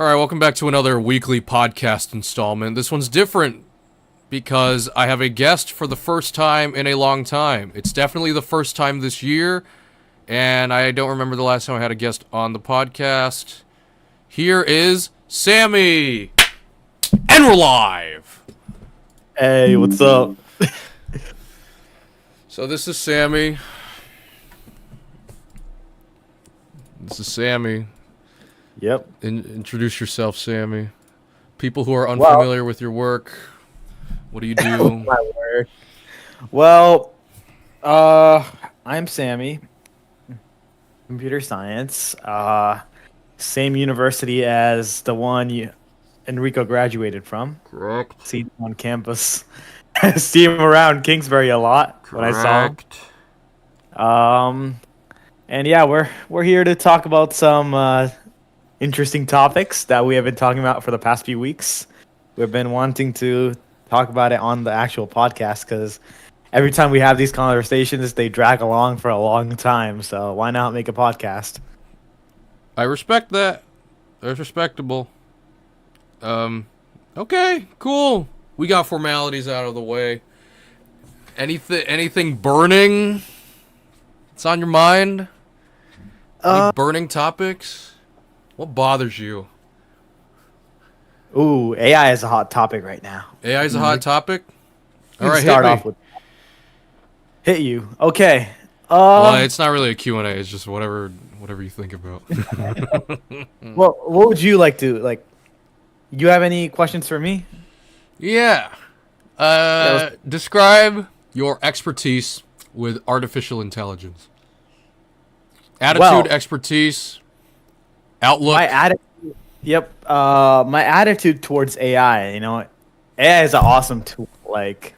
All right, welcome back to another weekly podcast installment. This one's different because I have a guest for the first time in a long time. It's definitely the first time this year, and I don't remember the last time I had a guest on the podcast. Here is Sammy, and we're live. Hey, what's up? So this is Sammy. Yep. Introduce yourself, Sammy. People who are unfamiliar with your work. What do you do? My word. Well, I'm Sammy. Computer science. Same university as the one Enrico graduated from. Correct. See him on campus. See him around Kingsbury a lot when I saw him. And yeah, we're here to talk about some interesting topics that we have been talking about for the past few weeks. We've been wanting to talk about it on the actual podcast because every time we have these conversations, they drag along for a long time. So why not make a podcast? I respect that. That's respectable. Okay, cool. We got formalities out of the way. Anything burning? It's on your mind? Any burning topics? What bothers you? Ooh, AI is a hot topic right now. AI is a hot topic? All right, Start hit off me. with hit you. Okay. Well, it's not really a Q&A. It's just whatever you think about. Well, what would you like to like? You have any questions for me? Yeah. Describe your expertise with artificial intelligence. Attitude, expertise, outlook. My attitude. Yep. My attitude towards AI. AI is an awesome tool. Like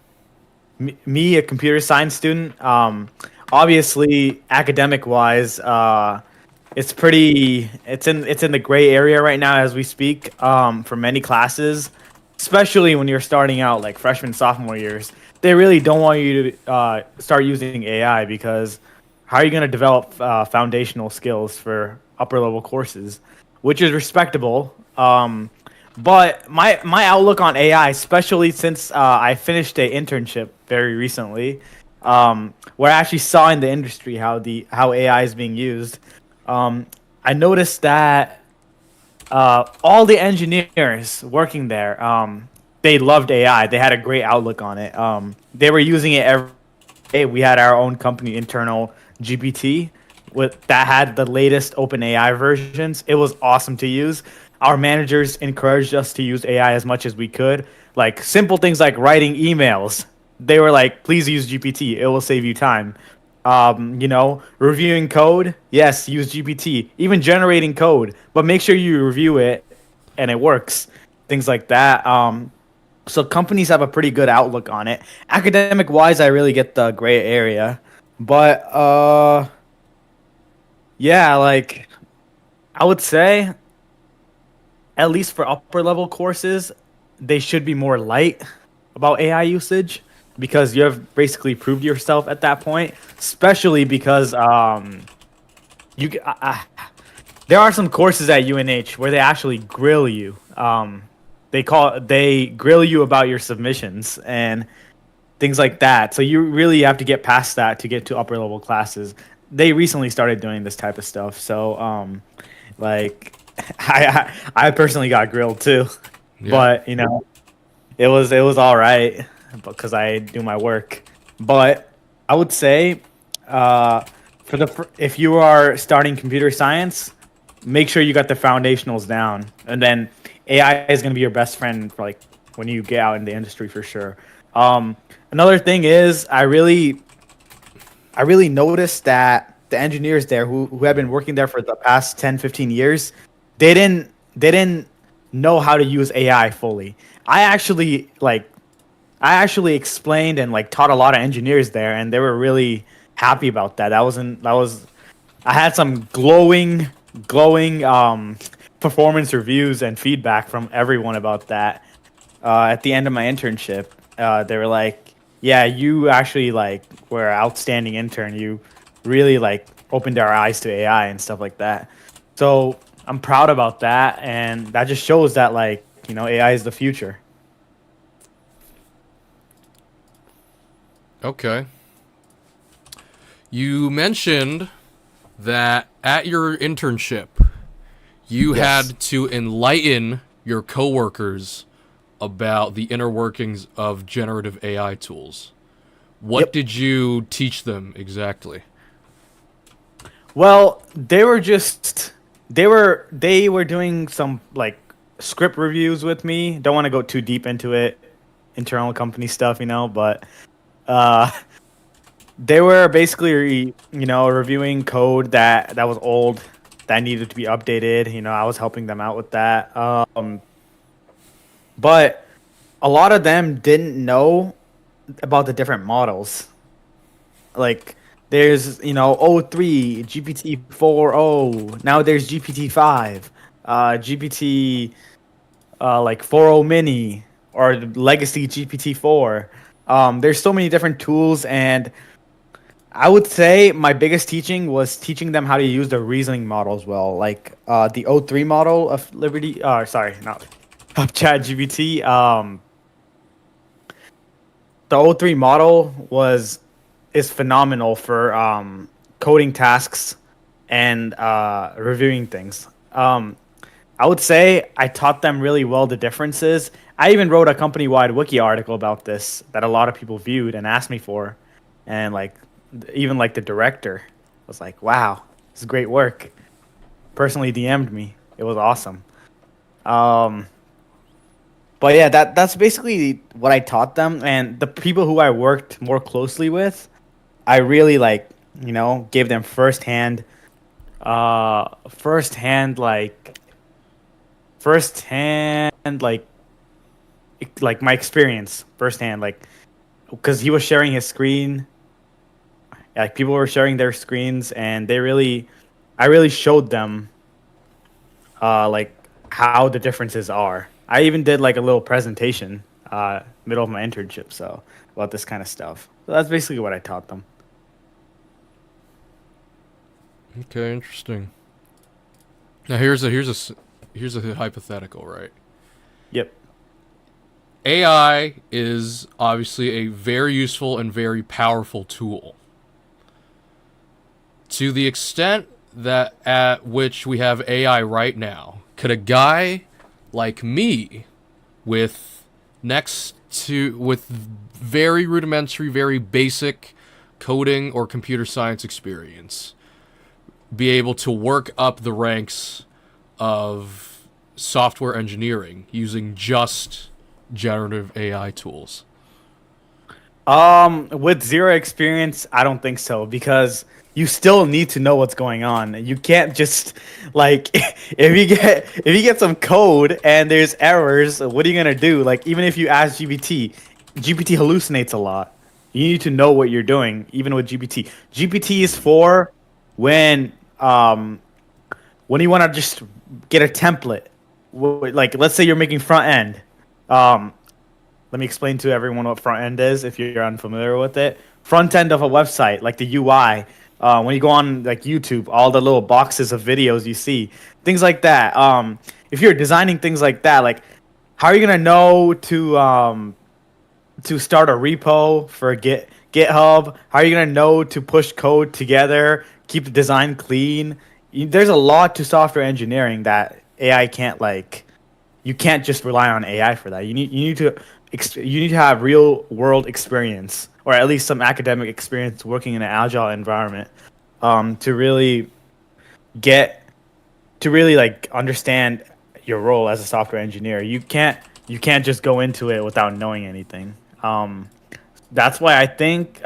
me, a computer science student. Obviously, academic wise, it's pretty. It's in the gray area right now as we speak. For many classes, especially when you're starting out, like freshman, sophomore years, they really don't want you to start using AI because how are you going to develop foundational skills for upper level courses, which is respectable. But my outlook on AI, especially since I finished an internship very recently, where I actually saw in the industry how AI is being used. I noticed that all the engineers working there, they loved AI. They had a great outlook on it. They were using it every day. We had our own company internal GPT that had the latest open AI versions. It was awesome to use. Our managers encouraged us to use AI as much as we could. Like simple things like writing emails. They were like, please use GPT. It will save you time. Reviewing code. Yes, use GPT. Even generating code, but make sure you review it and it works. Things like that. So companies have a pretty good outlook on it. Academic wise, I really get the gray area. But yeah, like I would say at least for upper level courses, they should be more light about AI usage because you have basically proved yourself at that point, especially because there are some courses at UNH where they actually grill you. They grill you about your submissions and things like that. So you really have to get past that to get to upper level classes. They recently started doing this type of stuff. So like I personally got grilled too. Yeah. But it was all right because I do my work. But I would say if you are starting computer science, make sure you got the foundationals down, and then AI is going to be your best friend for like when you get out in the industry for sure. Another thing is I really noticed that the engineers there who have been working there for the past 10, 15 years, they didn't know how to use AI fully. I actually explained and like taught a lot of engineers there, and they were really happy about that. I had some glowing performance reviews and feedback from everyone about that. At the end of my internship, they were like, "Yeah, you actually like were an outstanding intern. You really like opened our eyes to AI and stuff like that." So I'm proud about that, and that just shows that like AI is the future. Okay. You mentioned that at your internship, you Yes. had to enlighten your coworkers about the inner workings of generative AI tools. What Yep. did you teach them exactly? Well, they were doing some like script reviews with me. Don't want to go too deep into it, internal company stuff, but uh they were basically, reviewing code that was old that needed to be updated. I was helping them out with that. But a lot of them didn't know about the different models. Like there's O3, GPT 4.0. Now there's GPT 5, GPT like 4.0 mini or legacy GPT 4. There's so many different tools, and I would say my biggest teaching was teaching them how to use the reasoning models well, like the O3 model of Liberty. Sorry, not of ChatGPT. The O3 model is phenomenal for coding tasks and reviewing things. I would say I taught them really well the differences. I even wrote a company-wide wiki article about this that a lot of people viewed and asked me for, and like even like the director was like, "Wow, this is great work." Personally DM'd me. It was awesome. Um, but yeah, that's basically what I taught them, and the people who I worked more closely with, I really like, gave them firsthand like my experience firsthand, like because he was sharing his screen, like people were sharing their screens, and I really showed them like how the differences are. I even did like a little presentation middle of my internship, so about this kind of stuff. So that's basically what I taught them. Okay, interesting. Now here's a hypothetical, right? Yep. AI is obviously a very useful and very powerful tool. To the extent that at which we have AI right now, could a guy like me with with very rudimentary, very basic coding or computer science experience be able to work up the ranks of software engineering using just generative AI tools? With zero experience, I don't think so because you still need to know what's going on. You can't just like if you get some code and there's errors, what are you gonna do? Like even if you ask GPT, GPT hallucinates a lot. You need to know what you're doing, even with GPT. GPT is for when um when you want to just get a template. Like let's say you're making front end. Um, Let me explain to everyone what front end is if you're unfamiliar with it. Front end of a website, like the UI. When you go on like YouTube, all the little boxes of videos you see, things like that. If you're designing things like that, like how are you gonna know to start a repo for GitHub? How are you gonna know to push code together, keep the design clean? There's a lot to software engineering that AI can't like. You can't just rely on AI for that. You need to have real world experience, or at least some academic experience working in an agile environment, to really get to really like understand your role as a software engineer. You can't just go into it without knowing anything. That's why I think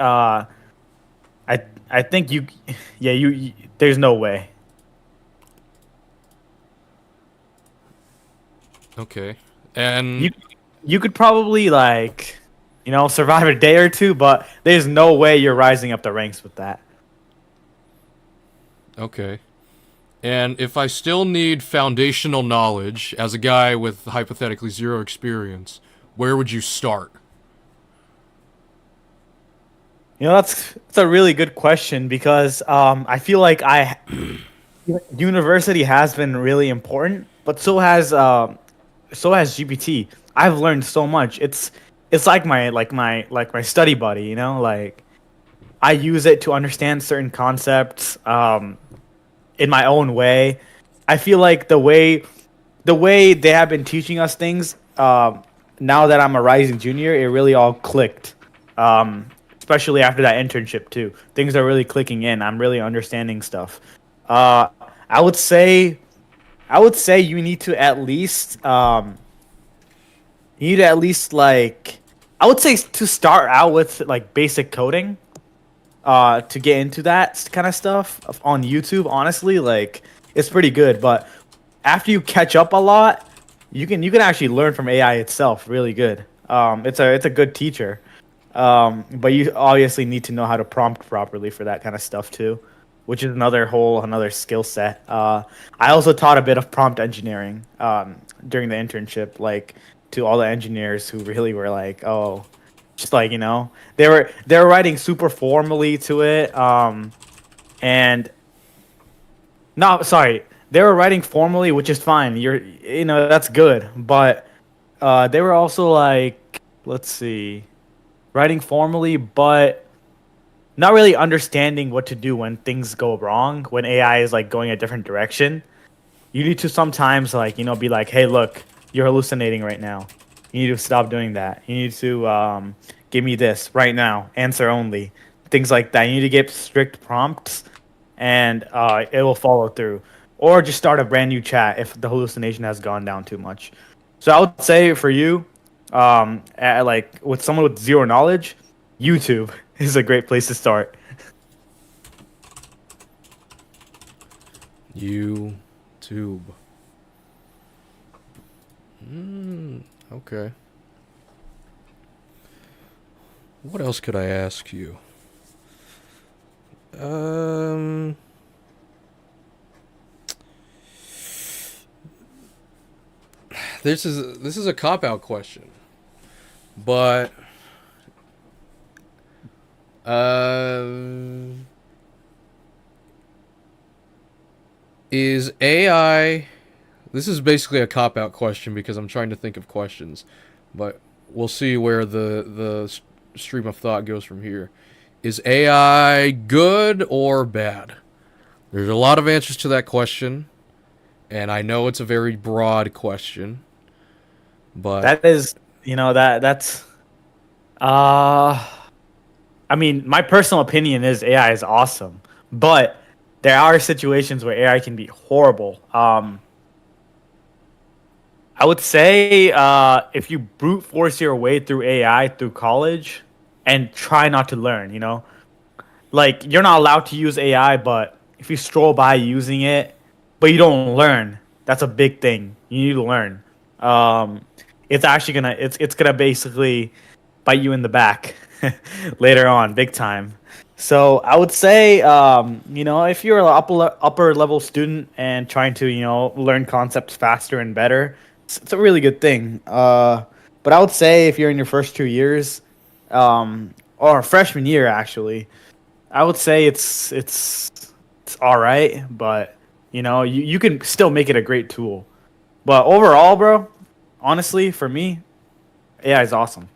yeah, there's no way. Okay. And You you could probably like survive a day or two, but there's no way you're rising up the ranks with that. okay. And if I still need foundational knowledge as a guy with hypothetically zero experience, where would you start? That's a really good question because I feel like University has been really important, but so has GPT. I've learned so much. It's like my study buddy, you know? Like I use it to understand certain concepts in my own way. I feel like the way they have been teaching us things now that I'm a rising junior, it really all clicked. Um, Especially after that internship too. Things are really clicking in. I'm really understanding stuff. Uh, I would say you need to at least like I would say to start out with like basic coding to get into that kind of stuff on YouTube. Honestly, like it's pretty good, but after you catch up a lot, you can actually learn from AI itself really good. It's a good teacher. But you obviously need to know how to prompt properly for that kind of stuff too, which is another skill set. I also taught a bit of prompt engineering during the internship, like to all the engineers who really were like, oh, just like they were writing super formally to it. And no, sorry, they were writing formally, which is fine. That's good, but they were also like, let's see, writing formally, but not really understanding what to do when things go wrong, when AI is like going a different direction. You need to sometimes like, be like, hey, look, you're hallucinating right now. You need to stop doing that. You need to give me this right now, answer only, things like that. You need to get strict prompts, and it will follow through. Or just start a brand new chat if the hallucination has gone down too much. So I would say for you, like with someone with zero knowledge, YouTube is a great place to start. YouTube. Okay. What else could I ask you? This is a cop out question, but is AI? This is basically a cop out question because I'm trying to think of questions, but we'll see where the stream of thought goes from here. Is AI good or bad? There's a lot of answers to that question, and I know it's a very broad question, but That is, that's uh I mean, my personal opinion is AI is awesome, but there are situations where AI can be horrible. I would say if you brute force your way through AI through college and try not to learn, like you're not allowed to use AI, but if you stroll by using it, but you don't learn, that's a big thing. You need to learn. Um, it's actually gonna basically bite you in the back later on, big time. So I would say, if you're an upper level student and trying to, learn concepts faster and better, it's a really good thing. But I would say if you're in your first 2 years, or freshman year actually, I would say it's all right, but you can still make it a great tool. But overall, bro, honestly, for me, AI is awesome.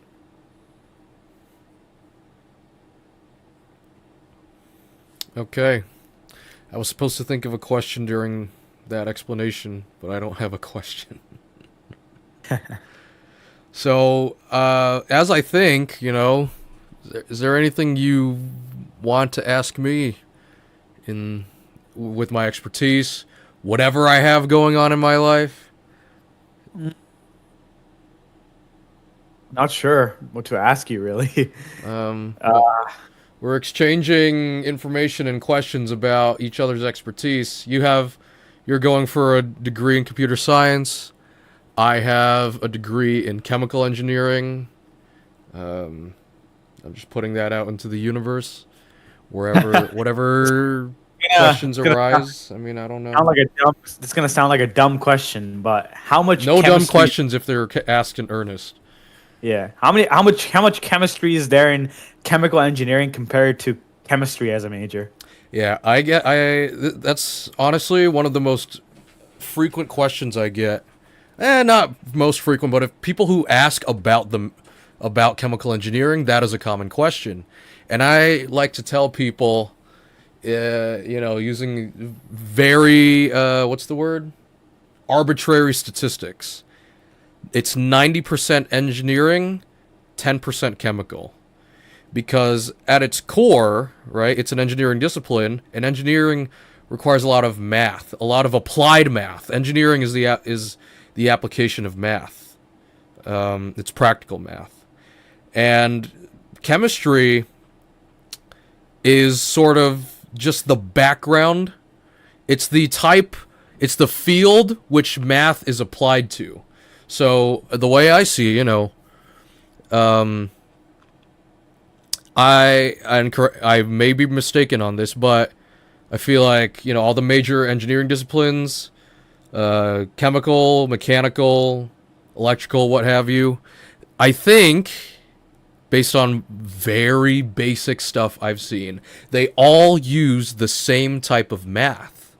okay. I was supposed to think of a question during that explanation, but I don't have a question. So, as I think, is there anything you want to ask me in with my expertise, whatever I have going on in my life? Not sure what to ask you, really. Um, uh, we're exchanging information and questions about each other's expertise. You're going for a degree in computer science. I have a degree in chemical engineering. I'm just putting that out into the universe. Whatever questions it's gonna arise. I mean, I don't sound know. like a dumb. It's gonna sound like a dumb question, but how much No dumb chemistry? questions if they're asked in earnest. Yeah, how much chemistry is there in chemical engineering compared to chemistry as a major. Yeah, that's honestly one of the most frequent questions I get. Not most frequent, but if people who ask about chemical engineering, that is a common question. And I like to tell people, using very what's the word? Arbitrary statistics. It's 90% engineering, 10% chemical. Because at its core, right, it's an engineering discipline, and engineering requires a lot of math, a lot of applied math. Engineering is the application of math. It's practical math, and chemistry is sort of just the background. It's it's the field which math is applied to. So the way I see, I may be mistaken on this, but I feel like all the major engineering disciplines, chemical, mechanical, electrical, what have you. I think, based on very basic stuff I've seen, they all use the same type of math.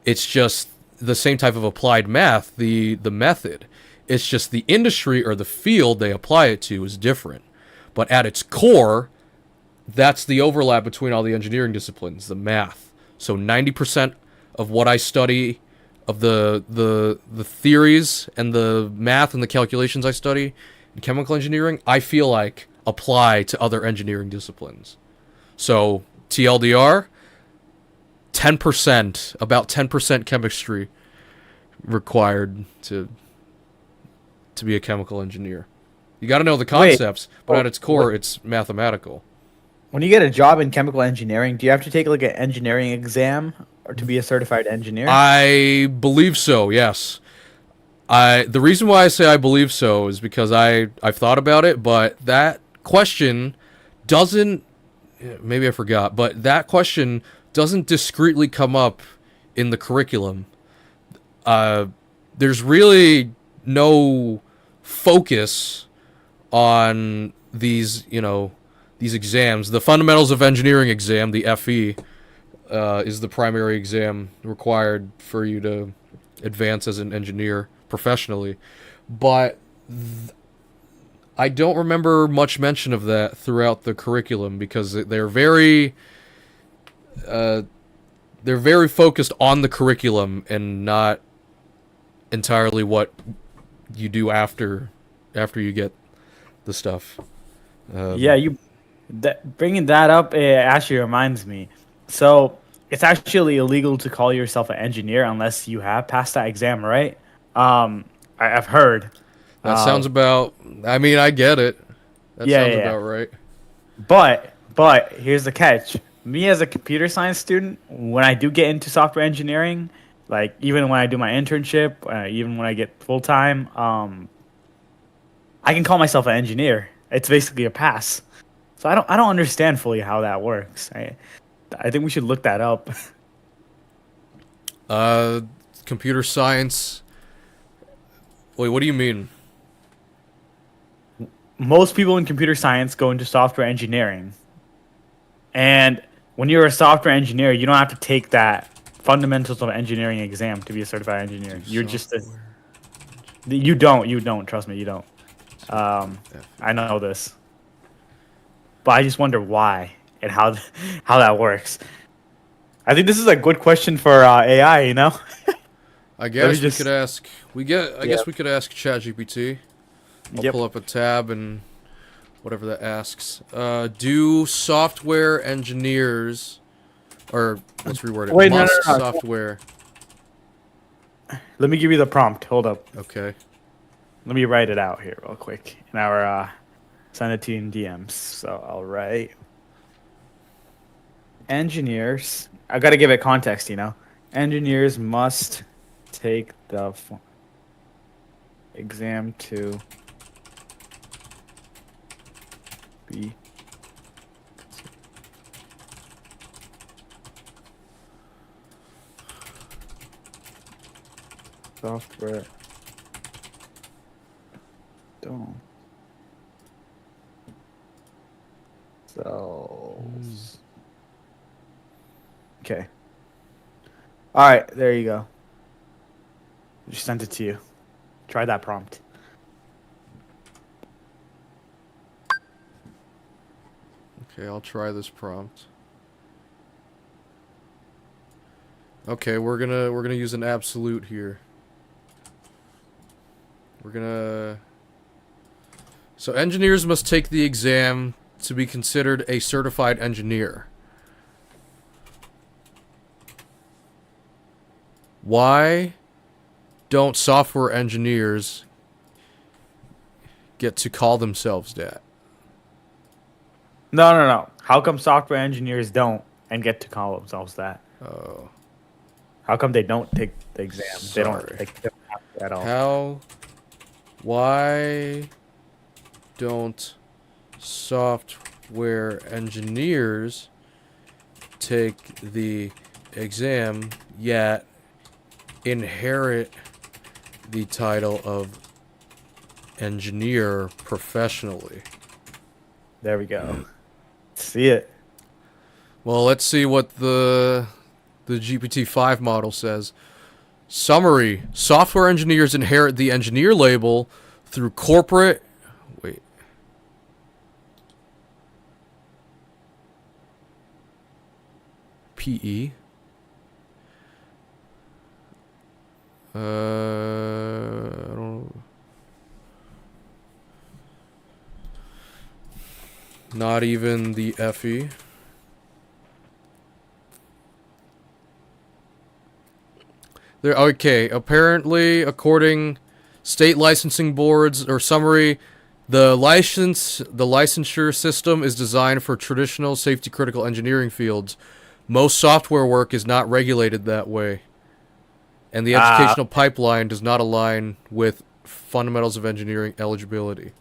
It's just the same type of applied math, the method. It's just the industry or the field they apply it to is different. But at its core, that's the overlap between all the engineering disciplines, the math. So 90% of what I study, of the theories and the math and the calculations I study in chemical engineering, I feel like apply to other engineering disciplines. So TLDR, 10%, about 10% chemistry required to be a chemical engineer. You got to know the concepts, but at its core, it's mathematical. When you get a job in chemical engineering, do you have to take like an engineering exam or to be a certified engineer? I believe so, yes. The reason why I say I believe so is because I've thought about it, but that question doesn't, maybe I forgot, but that question doesn't discreetly come up in the curriculum. There's really no focus on these exams. The Fundamentals of Engineering exam, the FE, is the primary exam required for you to advance as an engineer professionally. But I don't remember much mention of that throughout the curriculum because they're very focused on the curriculum and not entirely what you do after you get the stuff. Bringing that up, it actually reminds me. So it's actually illegal to call yourself an engineer unless you have passed that exam, right? I've heard. That sounds about. I mean, I get it. That sounds about right. But here's the catch. Me as a computer science student, when I do get into software engineering, like even when I do my internship, even when I get full time, I can call myself an engineer. It's basically a pass. So I don't understand fully how that works. I think we should look that up. Computer science. Wait, what do you mean? Most people in computer science go into software engineering. And when you're a software engineer, you don't have to take that fundamentals of engineering exam to be a certified engineer. You're just you don't, trust me, you don't. I know this. But I just wonder why and how that works. I think this is a good question for AI, I guess we could ask. I guess we could ask ChatGPT. I'll pull up a tab and whatever that asks. Do software engineers, or let's reword it. Wait, no. Software. Let me give you the prompt. Hold up. Okay. Let me write it out here real quick. In our send it to you in DMs. So I'll write engineers. I gotta give it context, Engineers must take the exam to be software. Sells Okay. All right, there you go. Just sent it to you. Try that prompt. Okay, I'll try this prompt. Okay, we're gonna use an absolute here. So engineers must take the exam to be considered a certified engineer. Why don't software engineers get to call themselves that? No. How come software engineers don't and get to call themselves that? Oh, How come they don't take the exam? They don't sorry. take the at all. Why don't software engineers take the exam yet inherit the title of engineer professionally? There we go. See it. Well, let's see what the GPT-5 model says. Summary: software engineers inherit the engineer label through corporate... Wait. PE? I don't... Not even the FE. There, okay, apparently, according state licensing boards or summary, the licensure system is designed for traditional safety critical engineering fields. Most software work is not regulated that way. And the educational pipeline does not align with fundamentals of engineering eligibility.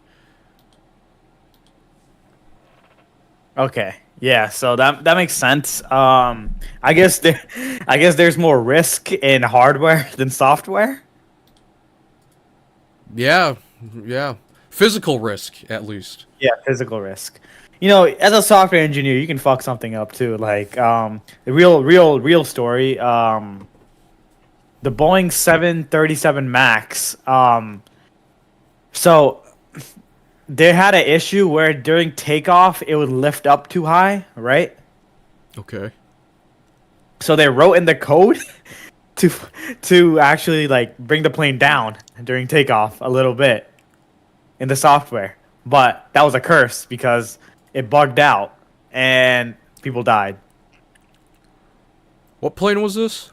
Okay. Yeah, so that makes sense. I guess there's more risk in hardware than software. Yeah, yeah. Physical risk, at least. Yeah, physical risk. You know, as a software engineer, you can fuck something up too. Like the real story. The Boeing 737 Max. So they had an issue where during takeoff it would lift up too high, right? Okay. So they wrote in the code to actually like bring the plane down during takeoff a little bit in the software. But that was a curse because it bugged out and people died. What plane was this?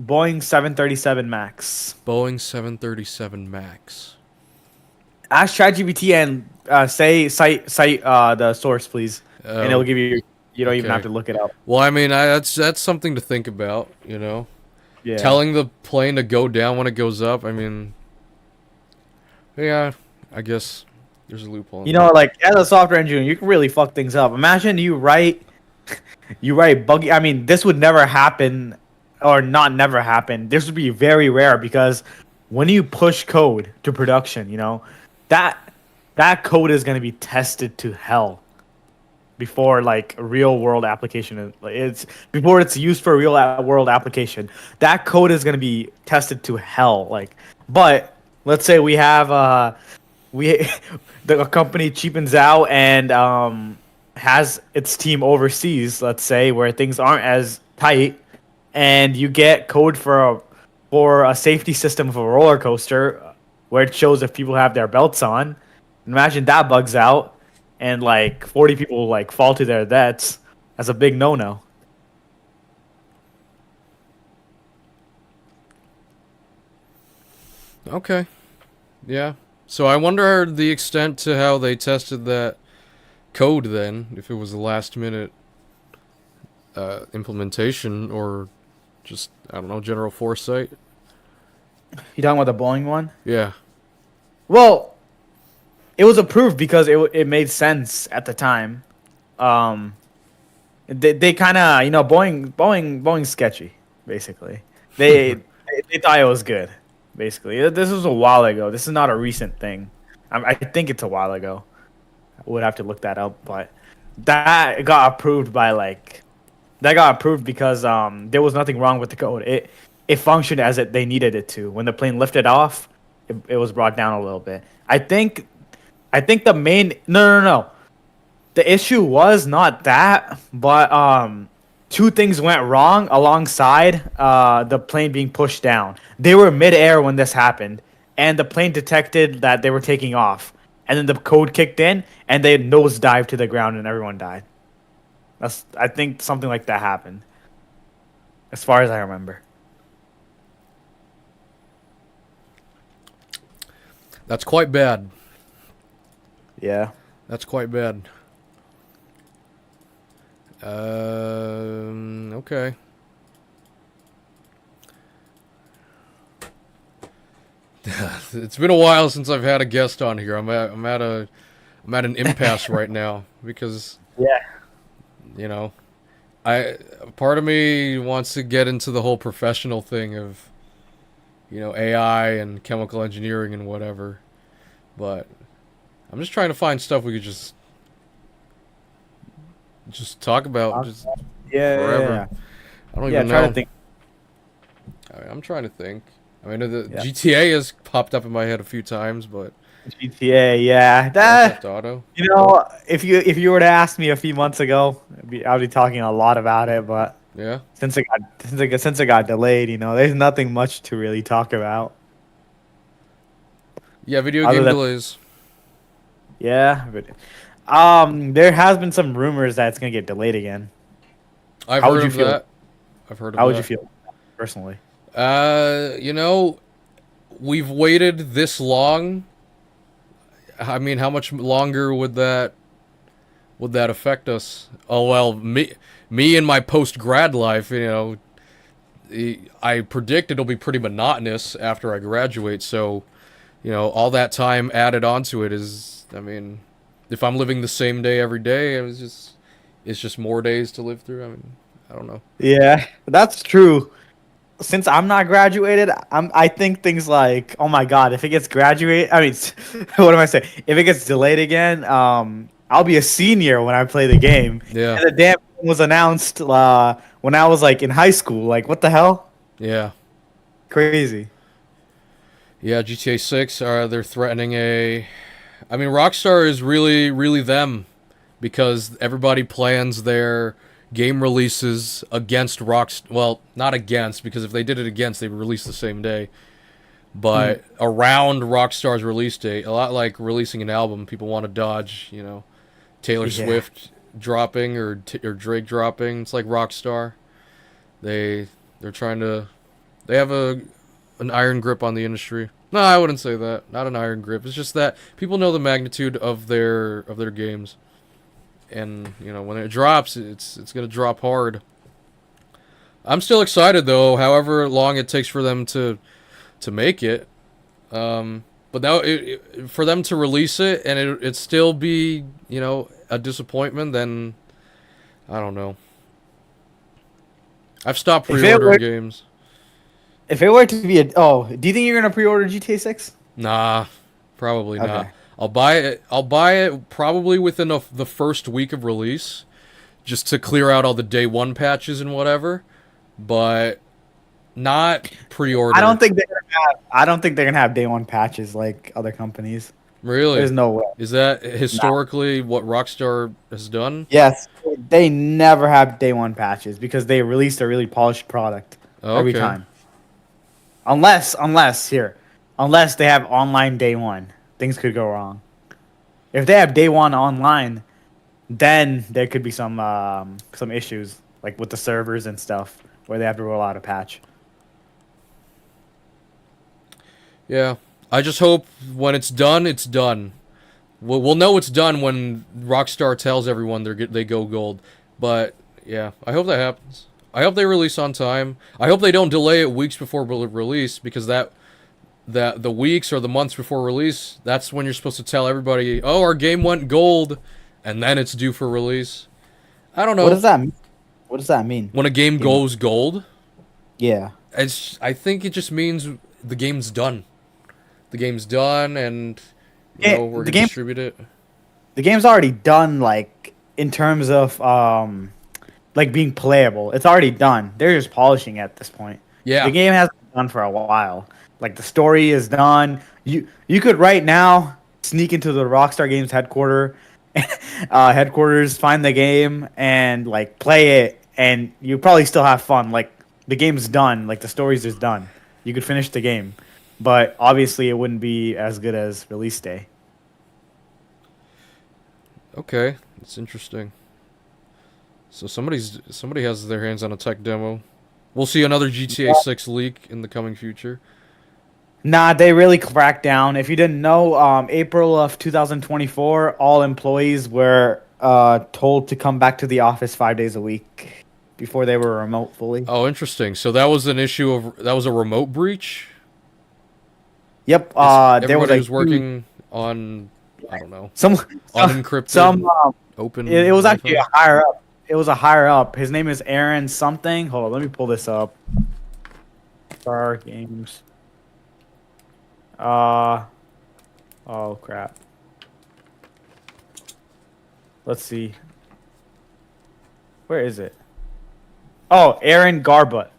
Boeing 737 Max. Boeing 737 Max. Ask ChatGPT and cite the source, please, and it'll give you. You don't even have to look it up. Well, I mean, that's something to think about, you know. Yeah. Telling the plane to go down when it goes up. I mean, yeah, I guess there's a loophole. You know, like as a software engineer, you can really fuck things up. Imagine you write buggy. I mean, this would never happen, or not never happen. This would be very rare because when you push code to production, you know, that code is going to be tested to hell before like a real world application. It's before it's used for a real world application. That code is going to be tested to hell. Like, but let's say we have the company cheapens out and has its team overseas. Let's say where things aren't as tight, and you get code for a safety system of a roller coaster where it shows if people have their belts on. Imagine that bugs out and like 40 people like fall to their deaths. That's a big no-no. Okay. Yeah. So I wonder the extent to how they tested that code then, if it was a last minute implementation or just, I don't know, general foresight. You talking about the Boeing one? Yeah. Well, it was approved because it made sense at the time. They kind of, you know, Boeing's sketchy, basically. They thought it was good, basically. This was a while ago. This is not a recent thing. I think it's a while ago. I would have to look that up, but that got approved by like That got approved because there was nothing wrong with the code. It functioned as they needed it to. When the plane lifted off, it was brought down a little bit. I think the main no. The issue was not that, but two things went wrong alongside the plane being pushed down. They were midair when this happened, and the plane detected that they were taking off, and then the code kicked in, and they nosedived to the ground, and everyone died. I think something like that happened, as far as I remember. That's quite bad. Yeah. That's quite bad. Okay. It's been a while since I've had a guest on here. I'm at an impasse right now because Yeah. you know, I part of me wants to get into the whole professional thing of AI and chemical engineering and whatever, but I'm just trying to find stuff we could just talk about just forever. Yeah. I don't Yeah. even Try know. to think. I'm trying to think. I mean, the Yeah. GTA has popped up in my head a few times, but GTA. Yeah. Grand Theft That. Auto. If you were to ask me a few months ago, I'd be talking a lot about it. But Yeah. since it got delayed, there's nothing much to really talk about. Yeah, video Other game than delays. yeah, but there has been some rumors that it's gonna get delayed again. I've How would heard you of feel? that. I've heard of How would you that. feel personally? You know, we've waited this long. I mean, how much longer would that affect us? Oh well, me and my post grad life, I predict it'll be pretty monotonous after I graduate. So, all that time added onto it is, I mean, if I'm living the same day every day, it's just more days to live through. I mean, I don't know. Yeah, that's true. Since I'm not graduated, I think things like, oh my god, if it gets graduate, I mean, what am I saying? If it gets delayed again, I'll be a senior when I play the game. Yeah, And the damn thing was announced when I was like in high school. Like, what the hell? yeah, Crazy. yeah. GTA 6. They're threatening a. I mean, Rockstar is really, really them, because everybody plans their game releases against Rockstar. Well, not against, because if they did it against, they would release the same day. But around Rockstar's release date, a lot like releasing an album, people want to dodge, Taylor Yeah. Swift dropping or Drake dropping. It's like Rockstar. They're trying to. They have an iron grip on the industry. No, I wouldn't say that. Not an iron grip. It's just that people know the magnitude of their games, and when it drops, it's gonna drop hard. I'm still excited though. However long it takes for them to make it, but now for them to release it and it still be a disappointment, then I don't know. I've stopped If it pre-ordering were games. if it were to be do you think you're gonna pre-order GTA 6? Nah, probably not. Okay. I'll buy it. I'll buy it probably within the first week of release, just to clear out all the day one patches and whatever. But not pre-order. I don't think they're gonna have day one patches like other companies. Really. There's no way. Is that historically what Rockstar has done? Yes, they never have day one patches because they release a really polished product every Okay. time. Unless they have online day one, things could go wrong. If they have day one online, then there could be some issues like with the servers and stuff where they have to roll out a patch. Yeah. I just hope when it's done, it's done. We'll know it's done when Rockstar tells everyone they go gold. But yeah, I hope that happens. I hope they release on time. I hope they don't delay it weeks before release, because that the weeks or the months before release, that's when you're supposed to tell everybody, "Oh, our game went gold," and then it's due for release. I don't know. What does that mean? What does that mean? When a game goes gold, Yeah. I think it just means the game's done. The game's done, and we're the gonna distribute it. game's already done, like in terms of like being playable. It's already done. They're just polishing it at this point. The Yeah. game has been done for a while. Like the story is done. You could right now sneak into the Rockstar Games headquarters, find the game, and like play it, and you probably still have fun. Like the game's done. Like the story's just done. You could finish the game, but obviously it wouldn't be as good as release day. Okay, it's interesting. So somebody has their hands on a tech demo. We'll see another GTA 6 leak in the coming future. Nah, they really cracked down. If you didn't know, April of 2024, all employees were told to come back to the office 5 days a week before they were remote fully. Oh, interesting. So that was an issue of that was a remote breach. Yep. There was Everybody a was working on, I don't know, some unencrypted, some open. it was actually Wi-Fi. a higher up. It was a higher up. His name is Aaron something. Hold on, let me pull this up. Star Games. Oh crap. Let's see. Where is it? Oh, Aaron Garbutt.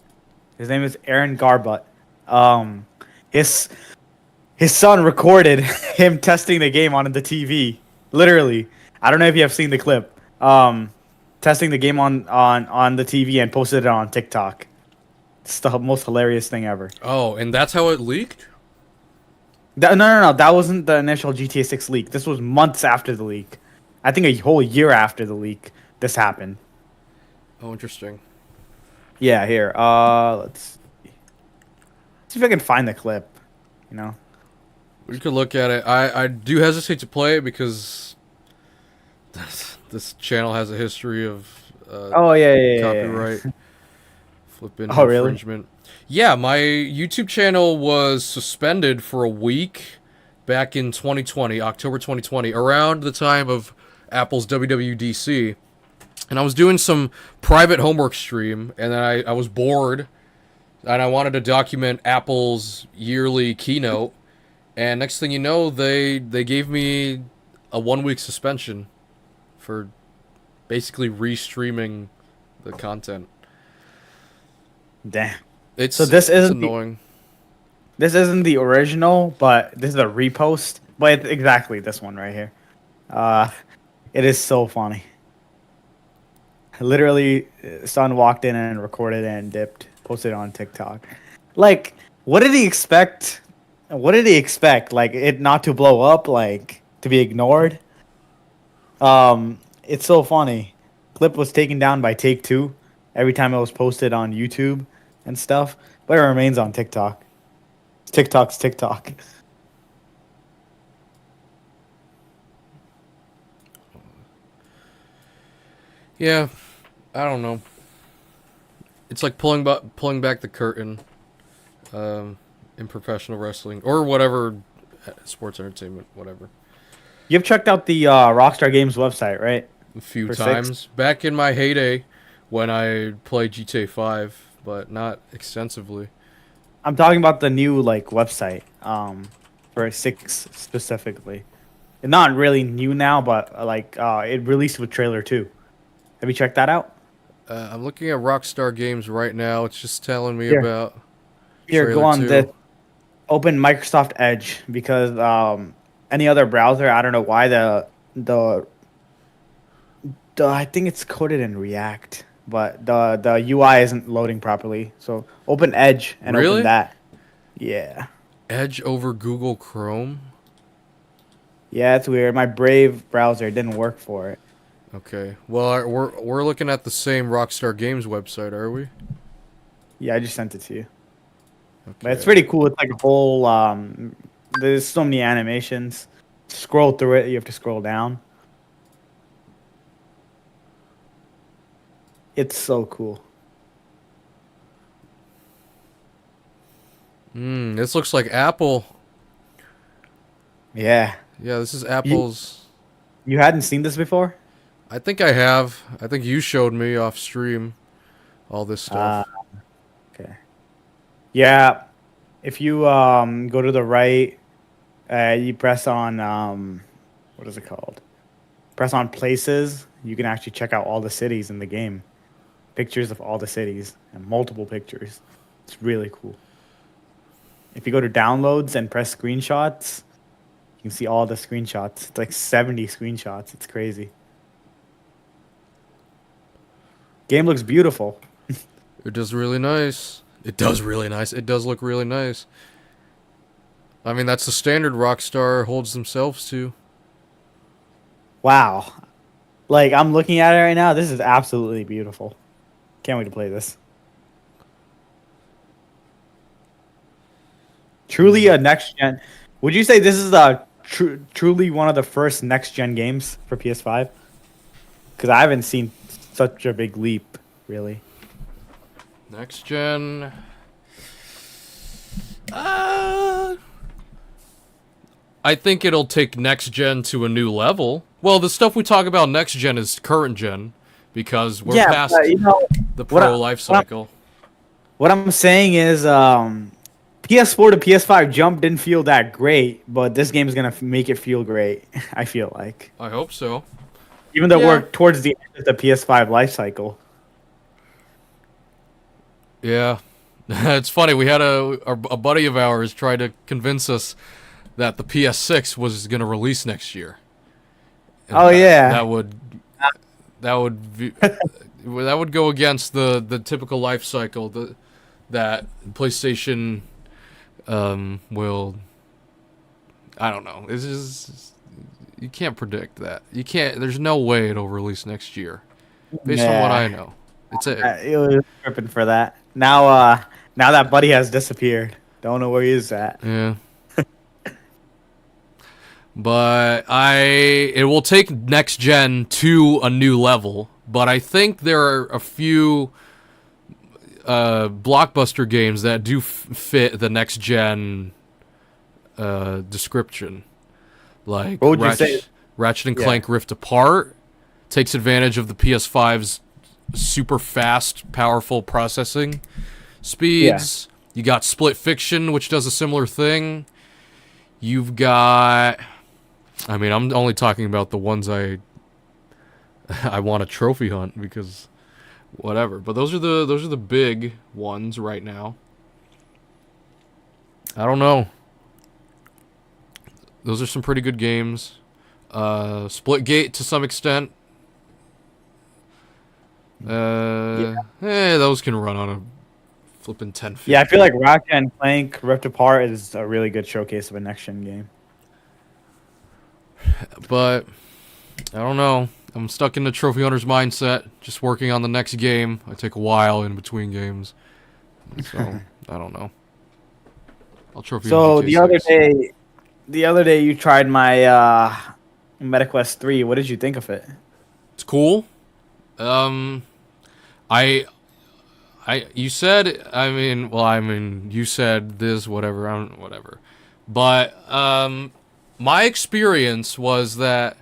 His name is Aaron Garbutt. Um, his his son recorded him testing the game on the TV. Literally, I don't know if you have seen the clip. Testing the game on the TV and posted it on TikTok. It's the most hilarious thing ever. Oh, and that's how it leaked? No. That wasn't the initial GTA 6 leak. This was months after the leak. I think a whole year after the leak, this happened. Oh, interesting. Yeah, here. Let's see if I can find the clip. You know. We could look at it. I do hesitate to play it because this channel has a history of Oh yeah. copyright flipping Oh really? infringement. Yeah, my YouTube channel was suspended for a week back in 2020, October 2020, around the time of Apple's WWDC. And I was doing some private homework stream, and then I was bored, and I wanted to document Apple's yearly keynote. And next thing you know, they gave me a 1 week suspension for basically restreaming the content. Damn. It's So this it's isn't annoying. this isn't the original, but this is a repost. But it's exactly this one right here. Uh, it is so funny. Literally, son walked in and recorded it and dipped, posted it on TikTok. Like, what did he expect? What did he expect? Like it not to blow up, like to be ignored. It's so funny. Clip was taken down by Take Two every time it was posted on YouTube and stuff, but it remains on TikTok. TikTok's TikTok. Yeah, I don't know. It's like pulling back the curtain in professional wrestling or whatever sports entertainment, whatever. You've checked out the Rockstar Games website, right? A few For times six? back in my heyday when I played GTA 5, but not extensively. I'm talking about the new like website for 6 specifically. It's not really new now, but it released with trailer 2. Have you checked that out? I'm looking at Rockstar Games right now. It's just telling me Here. about Here, go trailer on 2. this. Open Microsoft Edge because any other browser, I don't know why the I think it's coded in React, but the UI isn't loading properly. So open Edge and Really? open that. Yeah. Edge over Google Chrome. Yeah, it's weird. My Brave browser didn't work for it. Okay. Well, we're looking at the same Rockstar Games website, are we? Yeah, I just sent it to you. Okay. But it's pretty cool. It's like a whole there's so many animations. Scroll through it, you have to scroll down. It's so cool. This looks like Apple. Yeah. Yeah, this is Apple's. You hadn't seen this before? I think I have. I think you showed me off stream all this stuff. Okay. Yeah. If you go to the right, you press on what is it called? Press on places. You can actually check out all the cities in the game. pictures of all the cities and multiple pictures. It's really cool. If you go to downloads and press screenshots, you can see all the screenshots. It's like 70 screenshots. It's crazy. Game looks beautiful. It does really nice. It does really nice. It does look really nice. I mean, that's the standard Rockstar holds themselves to. Wow. Like, I'm looking at it right now. This is absolutely beautiful. Can't wait to play this. Truly a next gen. Would you say this is truly one of the first next gen games for PS5? Because I haven't seen such a big leap, really. Next gen. I think it'll take next gen to a new level. Well, the stuff we talk about next gen is current gen because we're past the pro life cycle. What I'm saying is, PS4 to PS5 jump didn't feel that great, but this game is gonna make it feel great. I feel like, I hope so. even though we're towards the end of the PS5 life cycle. Yeah, it's funny. We had a buddy of ours try to convince us that the PS6 was going to release next year. And that would go against the typical life cycle that PlayStation will. I don't know. It's just you can't predict that. You can't. There's no way it'll release next year, based on what I know. It was tripping for that. Now that buddy has disappeared. Don't know where he is at. Yeah. But it will take next gen to a new level. But I think there are a few blockbuster games that do fit the next gen description. Like Ratchet and Clank Rift Apart takes advantage of the PS5's super fast, powerful processing speeds. Yeah. You got Split Fiction, which does a similar thing. You've got, I mean, I'm only talking about the ones I want to trophy hunt because whatever. But those are the big ones right now. I don't know. Those are some pretty good games. Splitgate to some extent. Those can run on a flipping 1050. Yeah, I feel like Ratchet and Clank Rift Apart is a really good showcase of a next gen game. But I don't know. I'm stuck in the trophy hunter's mindset, just working on the next game. I take a while in between games, so I don't know. I'll trophy. So the other day you tried my MetaQuest 3. What did you think of it? It's cool. You said, you said this, whatever. But, my experience was that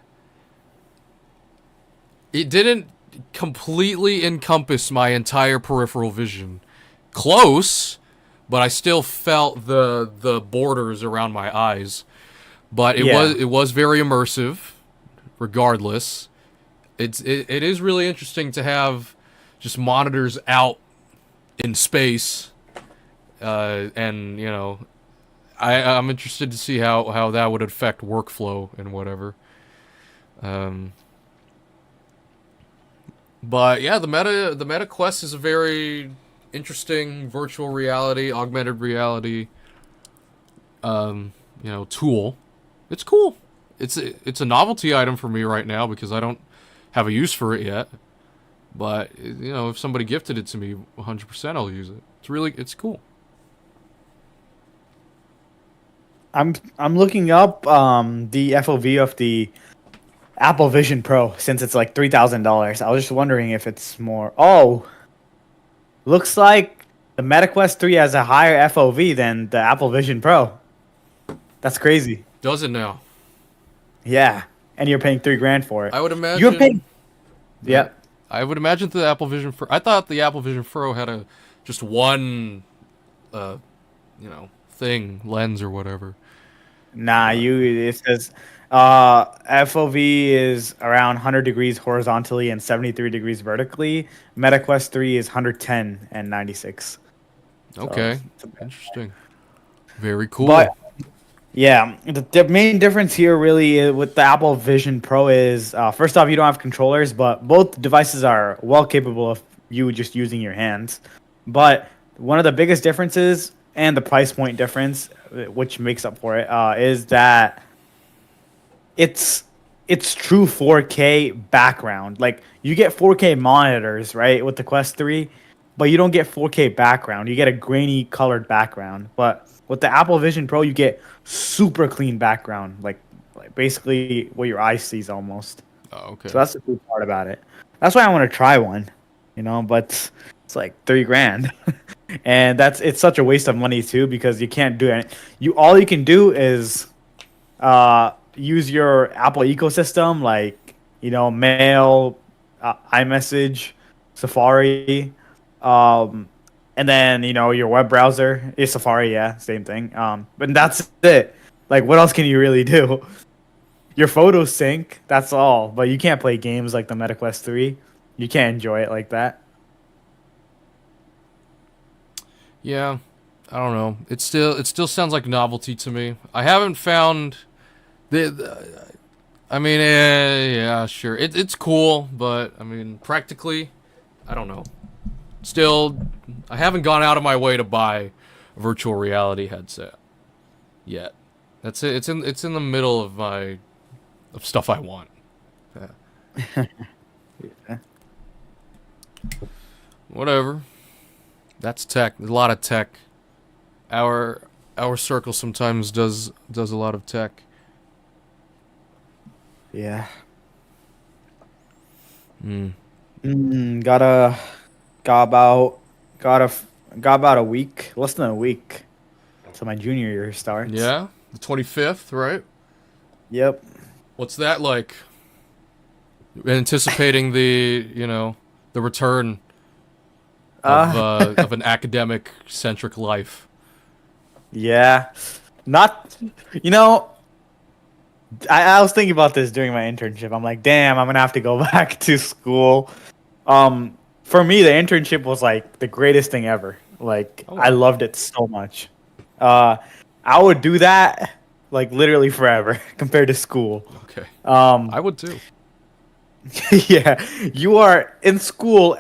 it didn't completely encompass my entire peripheral vision. Close, but I still felt the borders around my eyes. But it was very immersive, regardless. It is really interesting to have just monitors out in space, and you know, I'm interested to see how that would affect workflow and whatever. But yeah, the Meta Quest is a very interesting virtual reality, augmented reality, tool. It's cool. It's a novelty item for me right now because I don't have a use for it yet. But you know, if somebody gifted it to me, 100% I'll use it. It's cool. I'm looking up the FOV of the Apple Vision Pro since it's like $3,000. I was just wondering if it's more. Oh, looks like the MetaQuest 3 has a higher FOV than the Apple Vision Pro. That's crazy. Does it now? Yeah, and you're paying $3,000 for it. I would imagine. You're paying. Yeah. I would imagine the Apple Vision Pro. I thought the Apple Vision Pro had just one, lens or whatever. Nah, it says FOV is around 100 degrees horizontally and 73 degrees vertically. MetaQuest 3 is 110 and 96. So, Okay, interesting. Very but cool. yeah, the main difference here really with the Apple Vision Pro is first off, you don't have controllers, but both devices are well capable of you just using your hands. But one of the biggest differences and the price point difference, which makes up for it, is that it's it's true 4K background. Like you get 4K monitors, right, with the Quest 3, but you don't get 4K background. You get a grainy colored background. But with the Apple Vision Pro, you get super clean background, like basically what your eye sees almost. Oh, So okay. that's the cool part about it. That's why I want to try one, but it's like 3 grand. And it's such a waste of money too because you can't do it. All you can do is use your Apple ecosystem, like Mail, iMessage, Safari, um, and then your web browser is Safari. Yeah, same thing. But that's it. Like, what else can you really do? Your photos sync. That's all. But you can't play games like the MetaQuest 3. You can't enjoy it like that. Yeah, I don't know. It still sounds like novelty to me. I haven't found the I mean, yeah, sure. It's cool, but I mean, practically, I don't know. Still, I haven't gone out of my way to buy a virtual reality headset yet. That's it. It's in the middle of my of stuff I want. Yeah. Whatever. That's tech. There's a lot of tech. Our our circle sometimes does a lot of tech. Yeah. Hmm. Gotta got about got a f- got about a week, less than a week, so my junior year starts. Yeah, the 25th, right? Yep. What's that like? Anticipating the return Uh, of an academic centric life. yeah. Not, you know, I was thinking about this during my internship. I'm like, damn, I'm gonna have to go back to school. For me, the internship was like the greatest thing ever. Like, Oh I wow. loved it so much. Uh, I would do that like literally forever compared to school. Okay. Um, I would too. yeah, you are in school.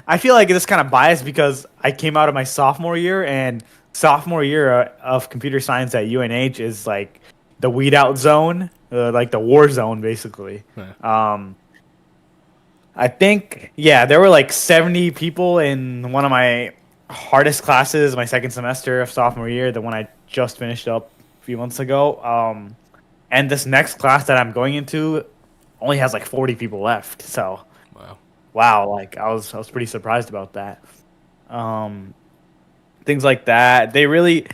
I feel like it's kind of biased because I came out of my sophomore year, and sophomore year of computer science at UNH is like the weed out zone, like the war zone, basically. Yeah. Um, I think, yeah, there were like 70 people in one of my hardest classes, my second semester of sophomore year, the one I just finished up a few months ago. And this next class that I'm going into only has like 40 people left. So, Wow. wow, like I was pretty surprised about that. Um, Things like that. They really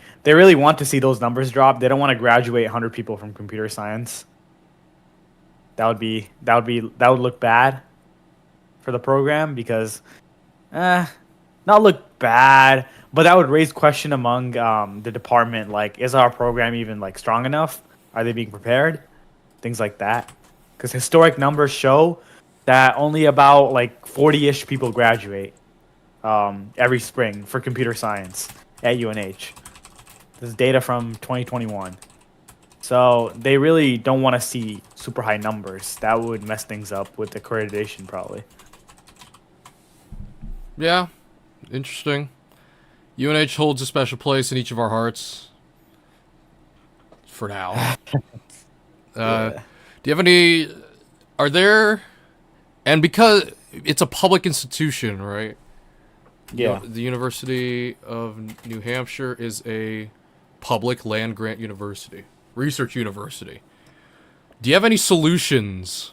want to see those numbers drop. They don't want to graduate 100 people from computer science. That would look bad for the program because eh, not look bad, but that would raise question among the department. Like, is our program even like strong enough? Are they being prepared? Things like that. Because historic numbers show that only about like 40-ish people graduate every spring for computer science at UNH. This is data from 2021. So they really don't want to see super high numbers. That would mess things up with accreditation, probably. Yeah. Interesting. UNH holds a special place in each of our hearts for now. Yeah. Do you have any? Are there? And because it's a public institution, right? Yeah. The University of New Hampshire is a public land grant university, research university. Do you have any solutions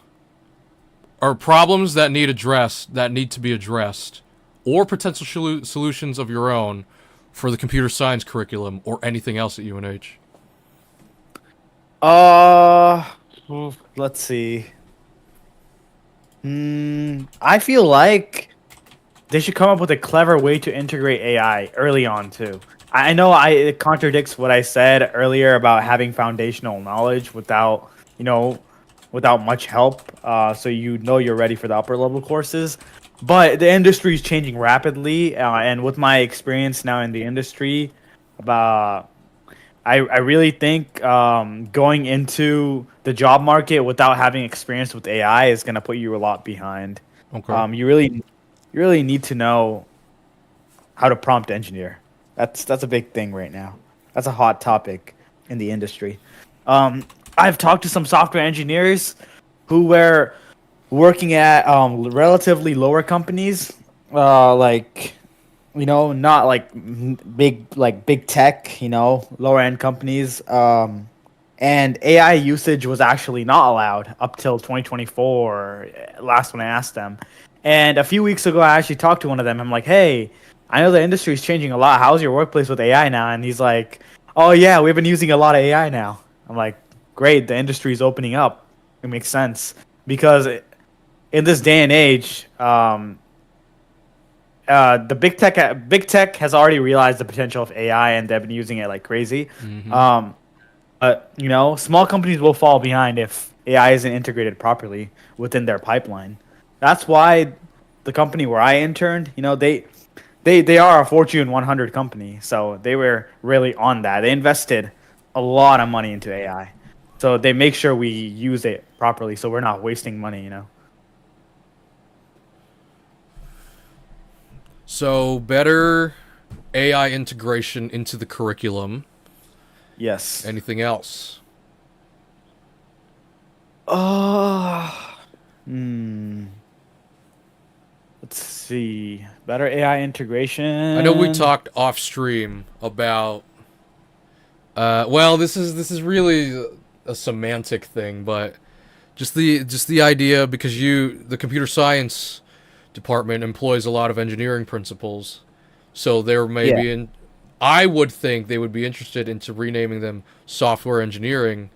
or problems that need to be addressed, or potential solutions of your own for the computer science curriculum or anything else at UNH? Uh, let's see. I feel like they should come up with a clever way to integrate AI early on too. I know it contradicts what I said earlier about having foundational knowledge without you know, without much help. So you know you're ready for the upper level courses. But the industry is changing rapidly, and with my experience now in the industry, about I really think going into the job market without having experience with AI is going to put you a lot behind. Okay. You really need to know how to prompt engineer. That's a big thing right now. That's a hot topic in the industry. I've talked to some software engineers who were working at relatively lower companies, like not like big tech, lower end companies. And AI usage was actually not allowed up till 2024. Last when I asked them, and a few weeks ago, I actually talked to one of them. I'm like, hey, I know the industry is changing a lot. How's your workplace with AI now? And he's like, oh yeah, we've been using a lot of AI now. I'm like, great, the industry is opening up. It makes sense because in this day and age, the big tech has already realized the potential of AI and they've been using it like crazy. Mm-hmm. Um, but small companies will fall behind if AI isn't integrated properly within their pipeline. That's why the company where I interned, they are a Fortune 100 company, so they were really on that. They invested a lot of money into AI, so they make sure we use it properly, so we're not wasting money. So better AI integration into the curriculum. Yes. Anything else? Oh, hmm. Let's see. Better AI I know we integration. talked off stream about. Well, this is really a semantic thing, but just the idea because the computer science department employs a lot of engineering principles, so there may Yeah. be in. I would think they would be interested into renaming them software engineering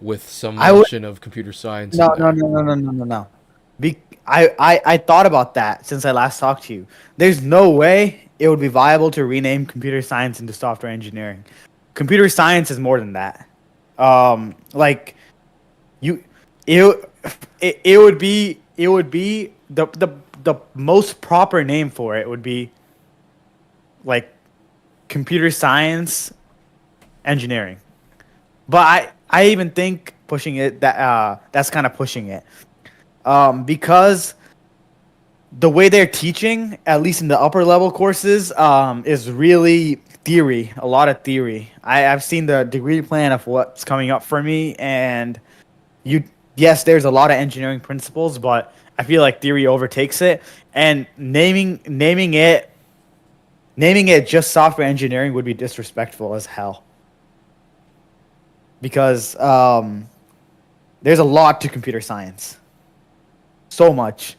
with some I would mention of computer science in no no there. no no no no no no. I thought about that since I last talked to you. There's no way it would be viable to rename computer science into software engineering. Computer science is more than that. Like you, it it would be the most proper name for it would be like computer science engineering. But I even think pushing it that's kind of pushing it. Because the way they're teaching, at least in the upper level courses, is really theory, a lot of theory. I've seen the degree plan of what's coming up for me, and you, yes, there's a lot of engineering principles, but I feel like theory overtakes it. And naming it just software engineering would be disrespectful as hell because there's a lot to computer science, so much.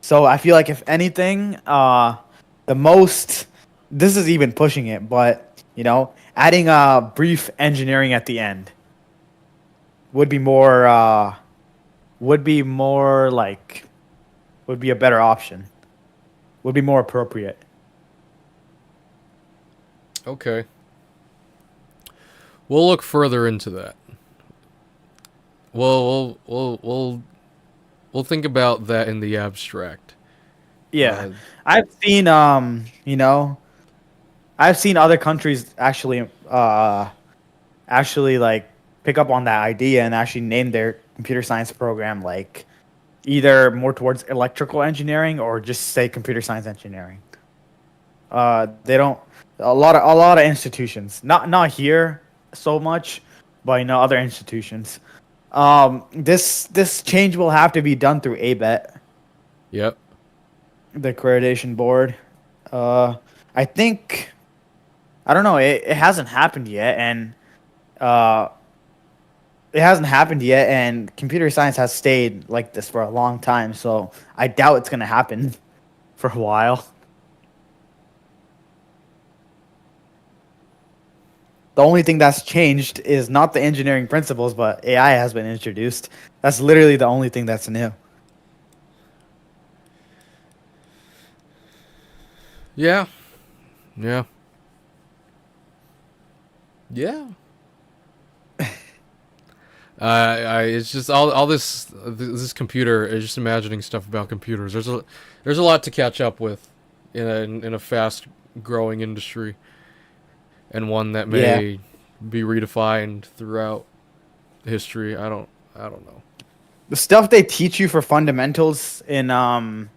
So I feel like if anything, the most this is even pushing it, but adding a brief engineering at the end would be more would be more like would be a better option. Would be more appropriate. Okay, we'll look further into that. We'll think about that in the abstract. Yeah, Uh, I've seen I've seen other countries actually like pick up on that idea and actually name their computer science program like either more towards electrical engineering or just say computer science engineering. They don't a lot of institutions, not here so much, but other institutions. This change will have to be done through ABET, yep. the accreditation board. Uh, I think I don't know. It hasn't happened yet, and uh, computer science has stayed like this for a long time. So I doubt it's gonna happen for a while. The only thing that's changed is not the engineering principles, but AI has been introduced. That's literally the only thing that's new. Yeah. Yeah. Yeah. It's just all this computer is just imagining stuff about computers. There's a lot to catch up with in a fast growing industry, and one that Yeah. may be redefined throughout history. I don't know. The stuff they teach you for fundamentals in at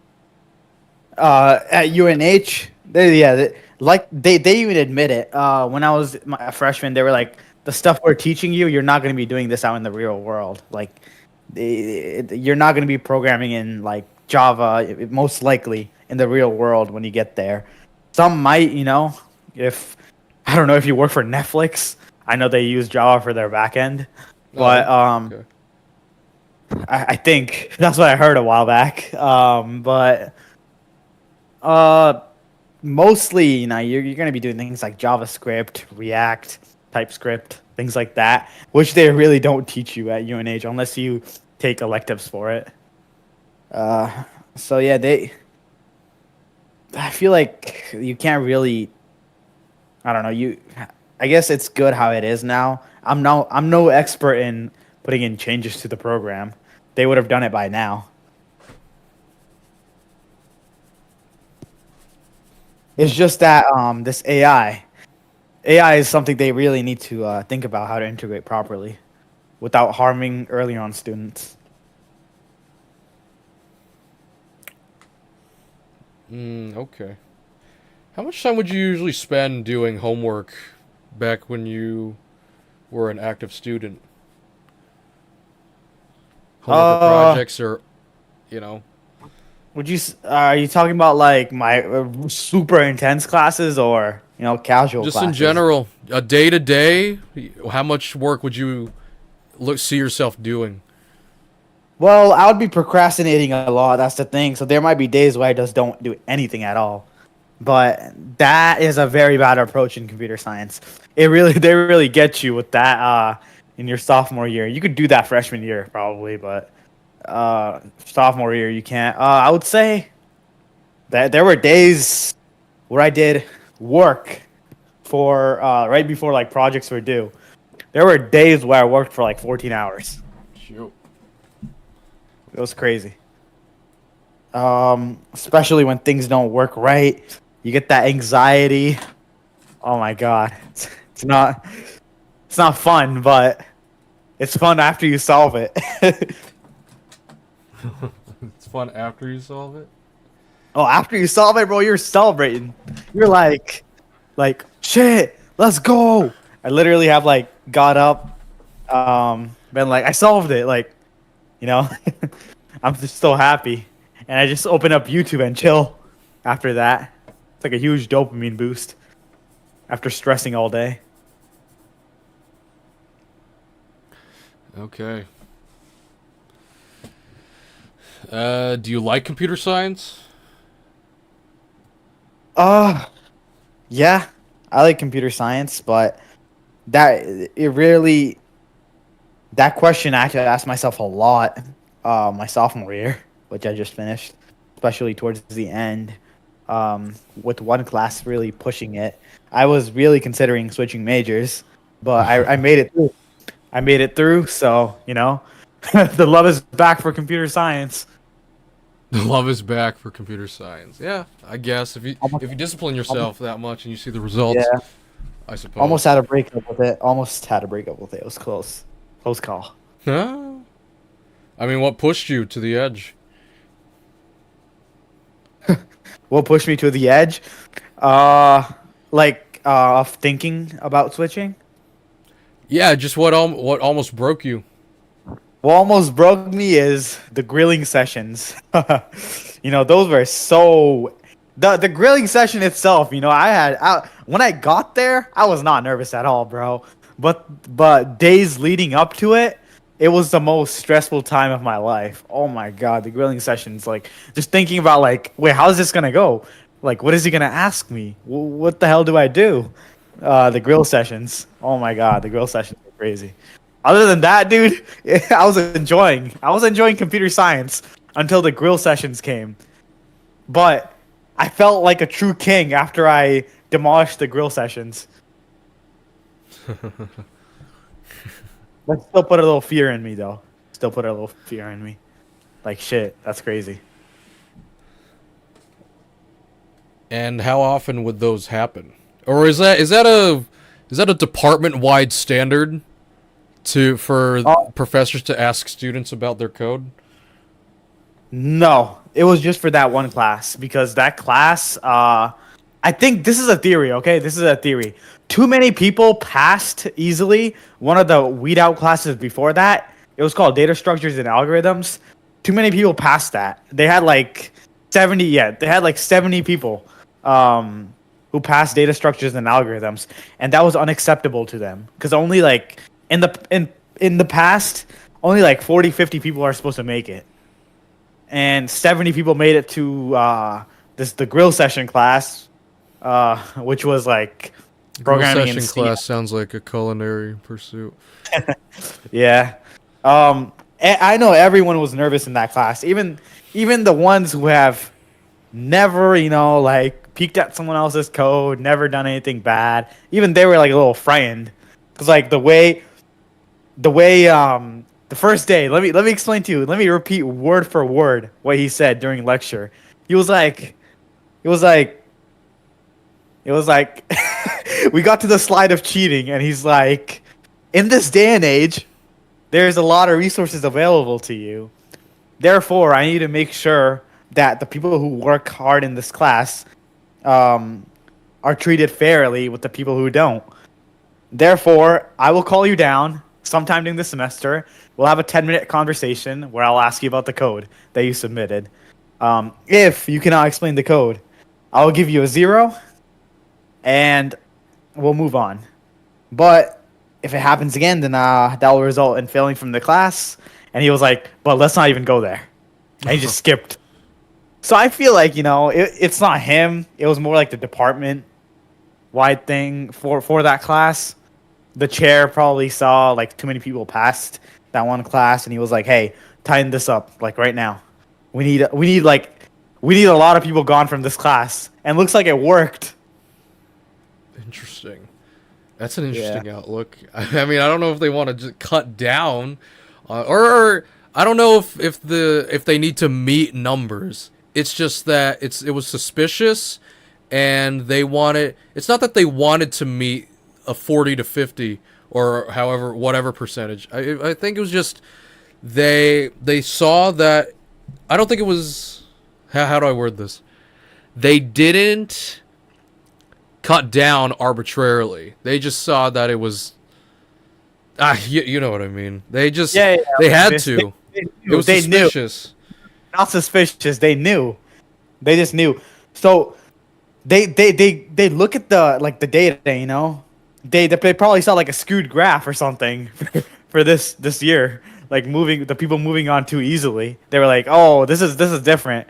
UNH, they even admit it. When I was a freshman, they were like, the stuff we're teaching you, you're not going to be doing this out in the real world. Like, you're not going to be programming in like Java, most likely in the real world when you get there. Some might, if I don't know if you work for Netflix. I know they use Java for their backend, but Oh, okay. I think that's what I heard a while back. But uh, mostly, you're going to be doing things like JavaScript, React, TypeScript, things like that, which they really don't teach you at UNH unless you take electives for it. Uh, so yeah, I feel like you can't really. I don't know. I guess it's good how it is now. I'm no expert in putting in changes to the program. They would have done it by now. It's just that this AI is something they really need to think about how to integrate properly without harming early on students. Okay. How much time would you usually spend doing homework back when you were an active student? Homework or Uh, projects or, you know, are you talking about like my super intense classes or casual just in classes? general, a day to day, how much work would you see yourself doing? Well, I would be procrastinating a lot. That's the thing. So there might be days where I just don't do anything at all. But that is a very bad approach in computer science. They really get you with that in your sophomore year. You could do that freshman year probably, but sophomore year you can't. I would say that there were days where I did work for right before like projects were due. There were days where I worked for like 14 hours. Shoot. It was crazy. Especially when things don't work right. You get that anxiety. Oh my god. It's not fun, but it's fun after you solve it. It's fun after you solve it. Oh, after you solve it, bro, you're celebrating. You're like shit, let's go. I literally have like got up, been like I solved it, like, you know. I'm just so happy. And I just open up YouTube and chill after that. It's like a huge dopamine boost after stressing all day. Okay. Do you like computer science? Uh, yeah, I like computer science, but that it really that question I had to ask myself a lot my sophomore year, which I just finished, especially towards the end. With one class really pushing it. I was really considering switching majors, but I made it through. I made it through, so, the love is back for computer science. The love is back for computer science. Yeah, I guess Almost, if you discipline almost, yourself that much and you see the results, yeah, I almost suppose. had a breakup with it. Almost had a breakup with it. It was close. Close call. Huh? I mean, what pushed you to the edge? What pushed me to the edge? Uh, of thinking about switching. Yeah, just what almost broke you. What almost broke me is the grilling sessions. Those were so. The grilling session itself, when I got there, I was not nervous at all, bro. But days leading up to it, it was the most stressful time of my life. Oh my god, the grilling sessions, like just thinking about like, wait, how's this gonna go? Like, what is he gonna ask me? What the hell do I do? The grill sessions. Oh my god, the grill sessions were crazy. Other than that, dude, I was enjoying computer science until the grill sessions came. But I felt like a true king after I demolished the grill sessions. But still put a little fear in me, though. Still put a little fear in me. Like, shit, that's crazy. And how often would those happen? Or is that a department-wide standard for Oh, professors to ask students about their code? no. It was just for that one class. Because that class, I think this is a theory, okay? This is a theory. Too many people passed easily. One of the weed out classes before that, it was called Data Structures and Algorithms. Too many people passed that. They had like 70, yeah, they had like 70 people who passed Data Structures and Algorithms, and that was unacceptable to them because only like in the past, only like 40, 50 people are supposed to make it. And 70 people made it to the grill session class, which was like Grill programming in session C. class sounds like a culinary pursuit. Yeah. I know everyone was nervous in that class. Even the ones who have never, like peeked at someone else's code, never done anything bad. Even they were like a little frightened, because like the first day. Let me explain to you. Let me repeat word for word what he said during lecture. He was like, it was like, it was like, we got to the slide of cheating, and he's like, in this day and age, there's a lot of resources available to you. Therefore, I need to make sure that the people who work hard in this class are treated fairly with the people who don't. Therefore, I will call you down sometime during the semester. We'll have a 10-minute conversation where I'll ask you about the code that you submitted. If you cannot explain the code, I'll give you a 0, and we'll move on. But if it happens again, then that will result in failing from the class. And he was like, but let's not even go there. And he just skipped. So I feel like, it's not him. It was more like the department-wide thing for that class. The chair probably saw like too many people passed that one class, and he was like, hey, tighten this up like right now. We need a lot of people gone from this class. And looks like it worked. Interesting. That's an interesting outlook. I mean, I don't know if they want to just cut down, or I don't know if they need to meet numbers. It's just that it was suspicious, and they wanted. It's not that they wanted to meet a 40 to 50 or whatever percentage. I think it was just they saw that. I don't think it was. How do I word this? They didn't cut down arbitrarily. They just saw that it was you know what I mean. They just they had to. It was suspicious. Not suspicious. They knew. They just knew. So they look at the data. They probably saw like a skewed graph or something for this year. Like the people moving on too easily. They were like, oh, this is different.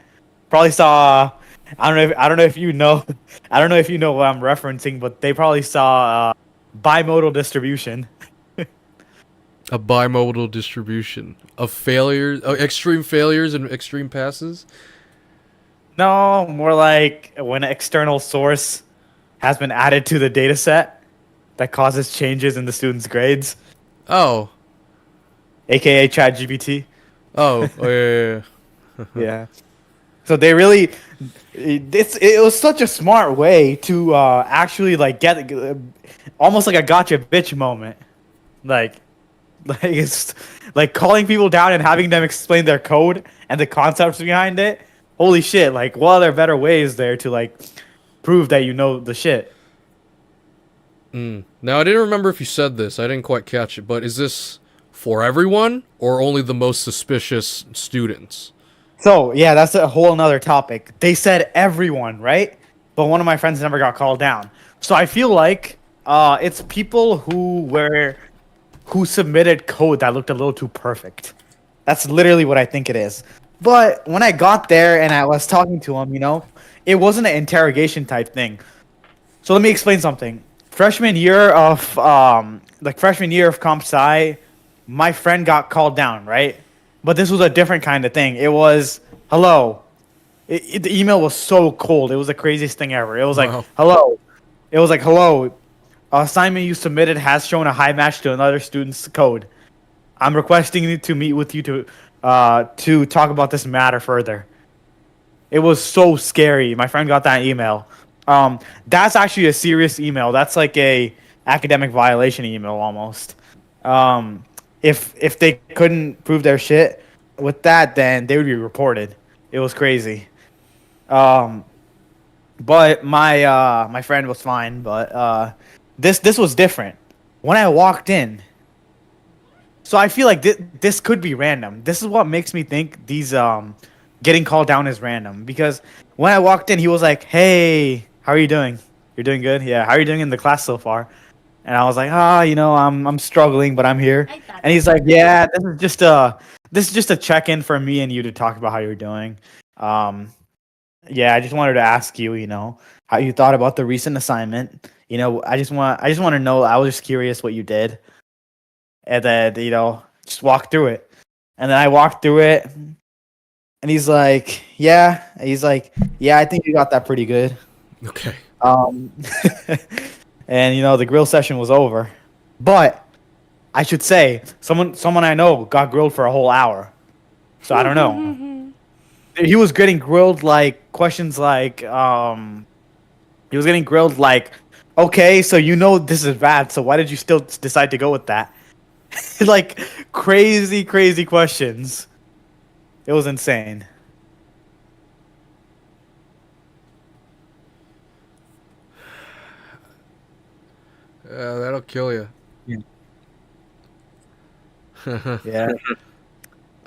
Probably saw. I don't know if you know. I don't know if you know what I'm referencing, but they probably saw bimodal distribution. A bimodal distribution of failures, extreme failures and extreme passes. No, more like when an external source has been added to the data set that causes changes in the student's grades. Oh. AKA ChatGPT. Oh, yeah. Yeah. So they really, it was such a smart way to actually like get almost like a gotcha bitch moment, like it's like calling people down and having them explain their code and the concepts behind it. Holy shit! Like, what are there better ways there to like prove that you know the shit? Now I didn't remember if you said this. I didn't quite catch it. But is this for everyone or only the most suspicious students? So, yeah, that's a whole another topic. They said everyone, right? But one of my friends never got called down. So I feel like it's people who submitted code that looked a little too perfect. That's literally what I think it is. But when I got there and I was talking to him, it wasn't an interrogation type thing. So let me explain something. Freshman year of comp sci, my friend got called down, right? But this was a different kind of thing. It was, hello. The email was so cold. It was the craziest thing ever. It was like, hello. It was like, hello. Assignment you submitted has shown a high match to another student's code. I'm requesting you to meet with you to talk about this matter further. It was so scary. My friend got that email. That's actually a serious email. That's like a academic violation email almost. Um, if they couldn't prove their shit with that, then they would be reported. It was crazy. Um, but my friend was fine. But this was different. When I walked in, so I feel like this could be random. This is what makes me think these getting called down is random because when I walked in, he was like, "Hey, how are you doing? You're doing good? Yeah. How are you doing in the class so far?" And I was like, I'm struggling, but I'm here." And he's like, "Yeah, this is just a check-in for me and you to talk about how you're doing. Um, yeah, I just wanted to ask you, how you thought about the recent assignment. I just want to know. I was just curious what you did, and then just walk through it." And then I walked through it, and he's like, "Yeah." He's like, "Yeah, I think you got that pretty good." Okay. Um, and the grill session was over, but I should say someone I know got grilled for a whole hour. So I don't know. He was getting grilled like questions like he was getting grilled like, "Okay, so this is bad, so why did you still decide to go with that?" Like crazy questions. It was insane. That'll kill you. Yeah. Yeah.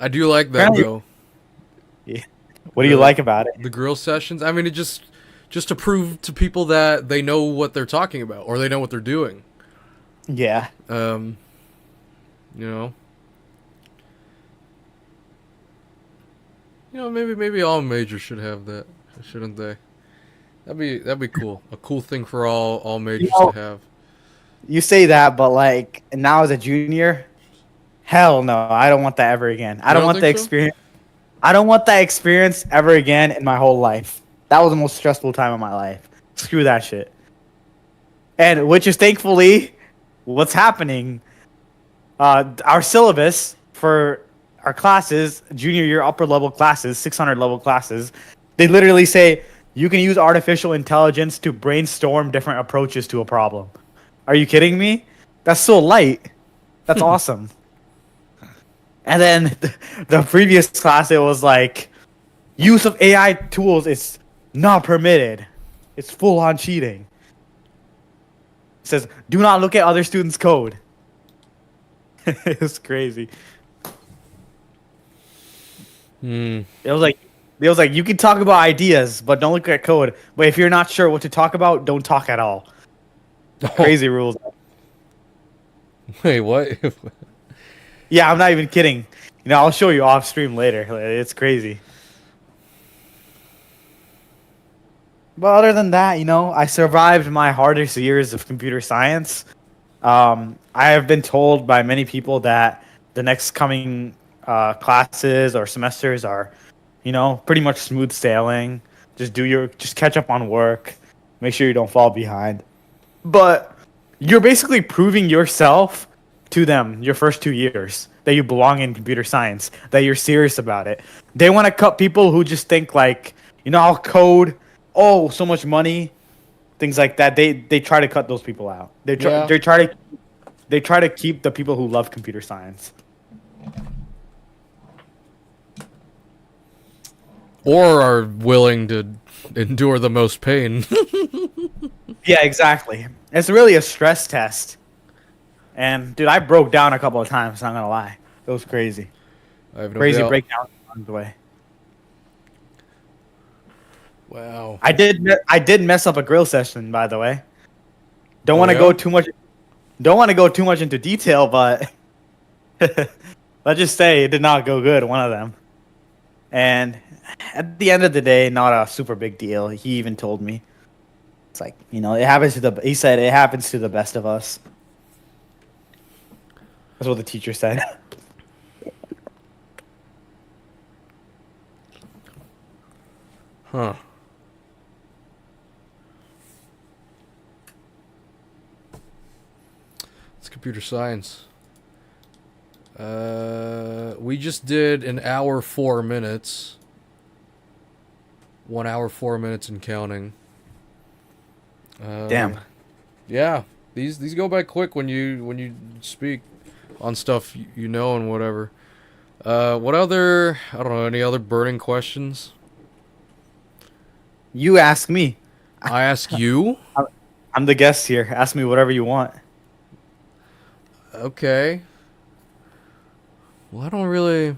I do like that Apparently, though. yeah. What do you like about it? The grill sessions. I mean, it just to prove to people that they know what they're talking about or they know what they're doing. Yeah. Um, you know, maybe all majors should have that, shouldn't they? That'd be cool. A cool thing for all You majors to know, have. you say that, but like now as a junior, hell no, I don't want that ever again. I You don't don't want the think so? experience. I don't want that experience ever again in my whole life. That was the most stressful time of my life. Screw that shit. And which is thankfully what's happening. Our syllabus for our classes, junior year upper level classes, 600 level classes, they literally say you can use artificial intelligence to brainstorm different approaches to a problem. Are you kidding me? That's so light. That's awesome. And then the previous class, it was like use of AI tools is not permitted. It's full on cheating. It says do not look at other students' code. It's crazy. Hmm. It was like you can talk about ideas, but don't look at code. But if you're not sure what to talk about, don't talk at all. Oh, Crazy rules. wait, what? Yeah, I'm not even kidding. I'll show you off stream later. It's crazy. But other than that, I survived my hardest years of computer science. I have been told by many people that the next coming classes or semesters are, pretty much smooth sailing. Just catch up on work, make sure you don't fall behind. But you're basically proving yourself to them your first 2 years that you belong in computer science, that you're serious about it. They want to cut people who just think like, I'll code, oh, so much money, things like that. They try to cut those people out. Yeah. They try to keep the people who love computer science. Or are willing to endure the most pain. Yeah, exactly. It's really a stress test. And dude, I broke down a couple of times, not gonna lie. It was crazy. I have no Crazy doubt. breakdown on the way. Wow. I did mess up a grill session, by the way. Don't Oh want to go yeah? too much don't want to go too much into detail, but let's just say it did not go good, one of them. And at the end of the day, not a super big deal. He even told me. It's like, he said it happens to the best of us. That's what the teacher said. Huh. It's computer science. We just did an hour 4 minutes. 1 hour 4 minutes and counting. Damn. Yeah, these go by quick when you speak on stuff you know and whatever. What other, I don't know, any other burning questions? You ask me. I ask you? I'm the guest here. Ask me whatever you want. Okay. Well, I don't really.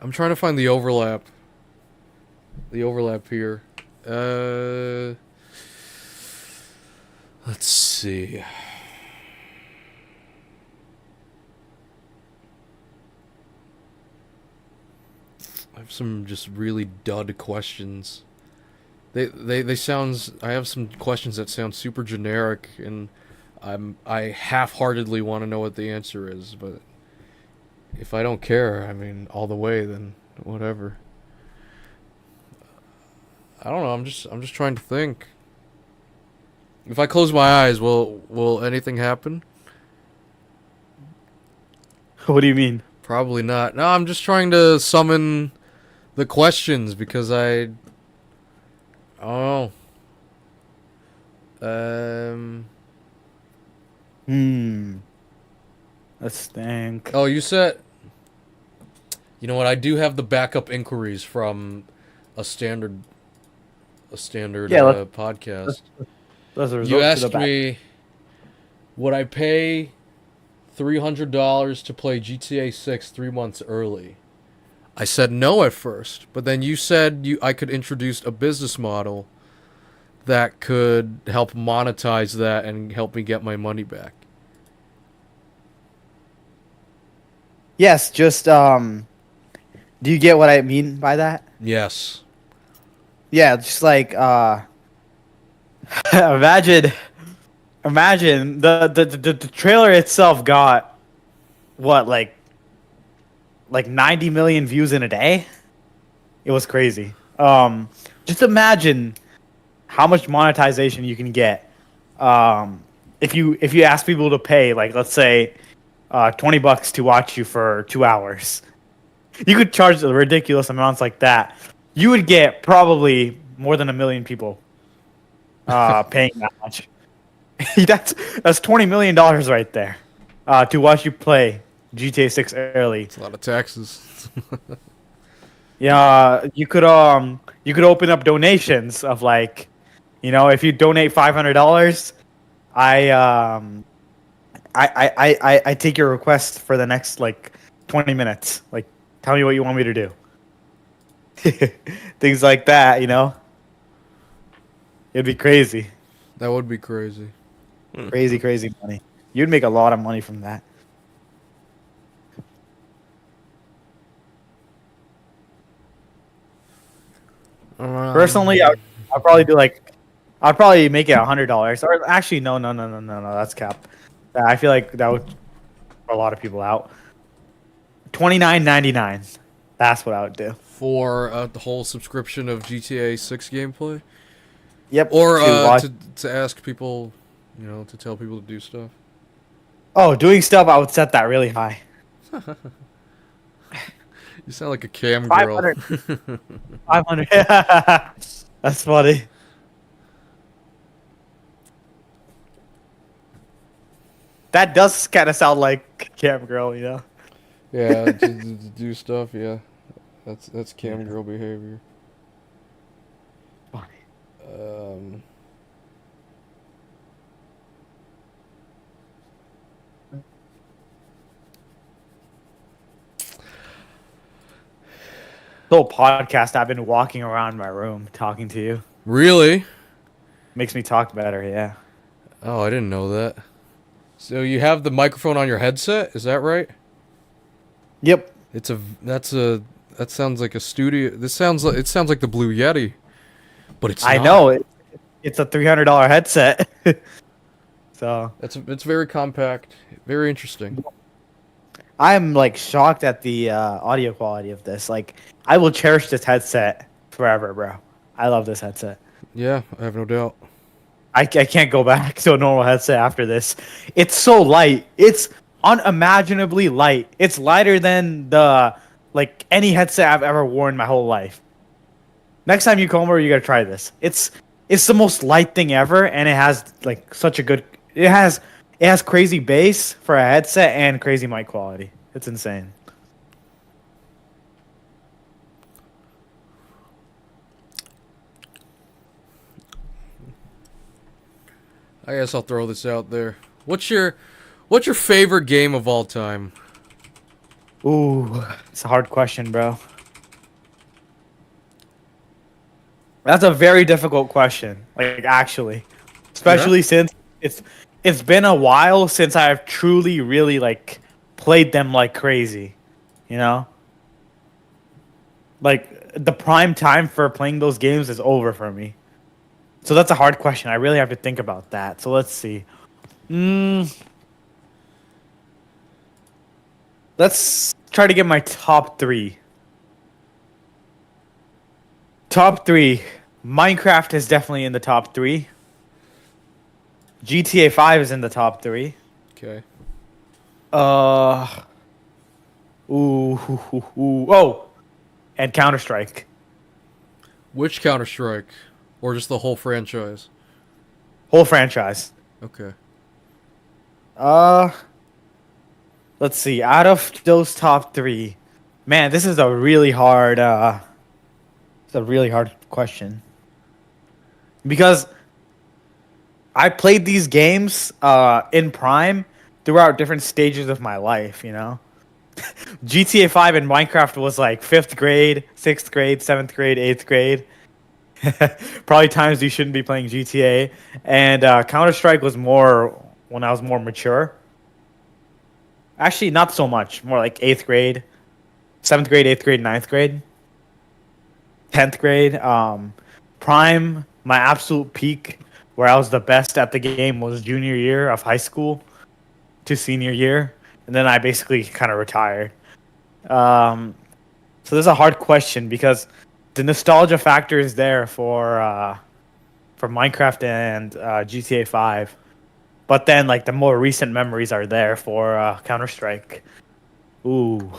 I'm trying to find the overlap. The overlap here. Let's see. I have some just really dud questions. They sounds. I have some questions that sound super generic, and I half-heartedly want to know what the answer is, but if I don't care, I mean, all the way, then whatever. I don't know. I'm just trying to think. If I close my eyes, will anything happen? What do you mean? Probably not. No, I'm just trying to summon the questions because I don't know. Let's think. Oh, you said. You know what? I do have the backup inquiries from a standard Yeah, podcast. Let's You resort to the asked back. me, would I pay $300 to play GTA 6 3 months early? I said no at first, but then you said I could introduce a business model that could help monetize that and help me get my money back. Yes, just do you get what I mean by that? Yes. Yeah, just like imagine the trailer itself got what like 90 million views in a day. It was crazy. Just imagine how much monetization you can get if you ask people to pay, like, let's say $20 to watch you for 2 hours. You could charge ridiculous amounts like that. You would get probably more than 1 million people paying that much. that's $20 million right there to watch you play GTA 6 early. It's a lot of taxes. Yeah, you could open up donations of, like, if you donate $500, I take your request for the next, like, 20 minutes. Like, tell me what you want me to do. Things like that, It'd be crazy. That would be crazy. Crazy money. You'd make a lot of money from that. Personally, I'd probably do I'd probably make it $100. Or actually, no, that's cap. I feel like that would for a lot of people out. $29.99. That's what I would do. For the whole subscription of GTA 6 gameplay? Yep. Or watch- to ask people, to tell people to do stuff. Oh, doing stuff, I would set that really high. You sound like a cam girl. 500. That's funny. That does kind of sound like cam girl, Yeah, to do stuff, yeah. That's cam girl behavior. Funny. The whole podcast, I've been walking around my room talking to you. Really? Makes me talk better, yeah. Oh, I didn't know that. So you have the microphone on your headset, is that right? Yep. That sounds like a studio. It sounds like the Blue Yeti. But it's I not. know it's a $300 headset. So It's very compact, very interesting. I'm like shocked at the audio quality of this. Like, I will cherish this headset forever, bro. I love this headset. Yeah, I have no doubt. I can't go back to a normal headset after this. It's so light. It's unimaginably light. It's lighter than the like any headset I've ever worn my whole life. Next time you come over, you gotta try this. It's the most light thing ever, and it has like such a good. It has crazy bass for a headset and crazy mic quality. It's insane. I guess I'll throw this out there. What's your favorite game of all time? Ooh, it's a hard question, bro. That's a very difficult question. Like actually, especially since it's been a while since I've truly really like played them like crazy, you know? Like the prime time for playing those games is over for me. So that's a hard question. I really have to think about that. So let's see. Let's try to get my top 3. Top 3. Minecraft is definitely in the top 3. GTA 5 is in the top 3. Okay. Uh oh, and Counter-Strike. Which Counter-Strike? Or just the whole franchise? Whole franchise. Okay. Let's see. Out of those top 3, man, this is a really hard. It's a really hard question because I played these games in Prime throughout different stages of my life. You know, GTA 5 and Minecraft was like 5th grade, 6th grade, 7th grade, 8th grade. Probably times you shouldn't be playing GTA. And Counter Strike was more when I was more mature. Actually, not so much. More like 8th grade, 7th grade, 8th grade, 9th grade, 10th grade. Prime, my absolute peak, where I was the best at the game, was junior year of high school to senior year, and then I basically kind of retired. So this is a hard question because the nostalgia factor is there for Minecraft and GTA 5. But then, like, the more recent memories are there for Counter-Strike. Ooh.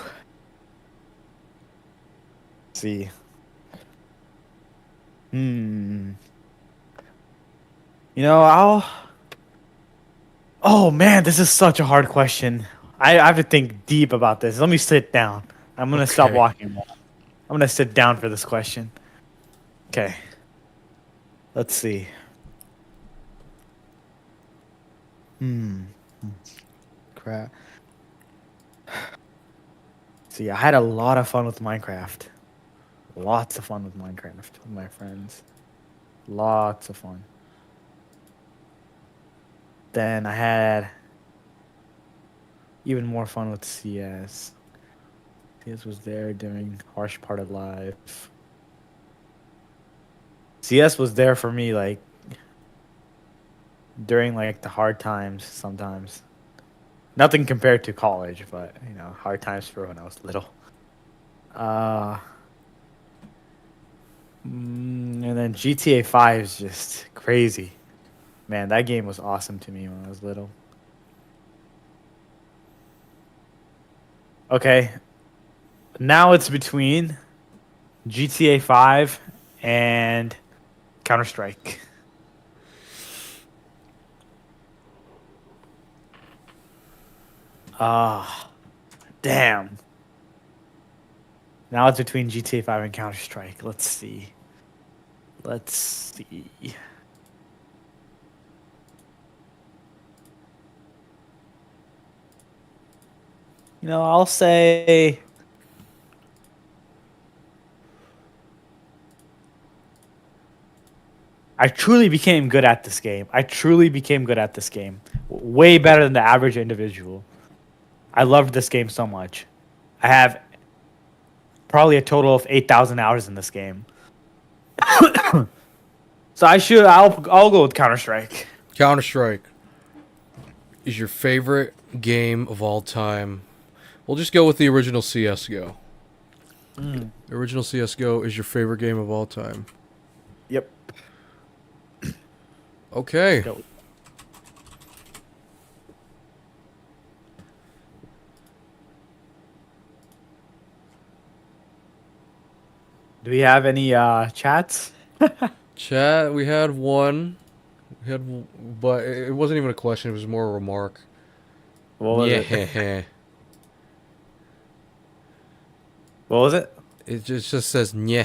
Let's see. You know, Oh, man, this is such a hard question. I have to think deep about this. Let me sit down. I'm going to stop walking. I'm going to sit down for this question. Okay. Let's see. Crap. See, I had a lot of fun with Minecraft. Lots of fun with Minecraft with my friends. Lots of fun. Then I had even more fun with CS. CS was there during harsh part of life. CS was there for me like during like the hard times sometimes. Nothing compared to college, but you know, hard times for when I was little. And then GTA 5 is just crazy. Man, that game was awesome to me when I was little. Okay. Now it's between GTA 5 and Counter-Strike. Damn. Now it's between GTA 5 and Counter-Strike. Let's see. You know, I'll say I truly became good at this game. Way better than the average individual. I loved this game so much. I have probably a total of 8,000 hours in this game. So I'll go with Counter-Strike. Counter-Strike is your favorite game of all time. We'll just go with the original CS:GO. The original CS:GO is your favorite game of all time. Yep. Okay. Go. Do we have any chats? Chat, we had one. But it wasn't even a question, it was more a remark. What was it? Yeah. What was it? It just says yeah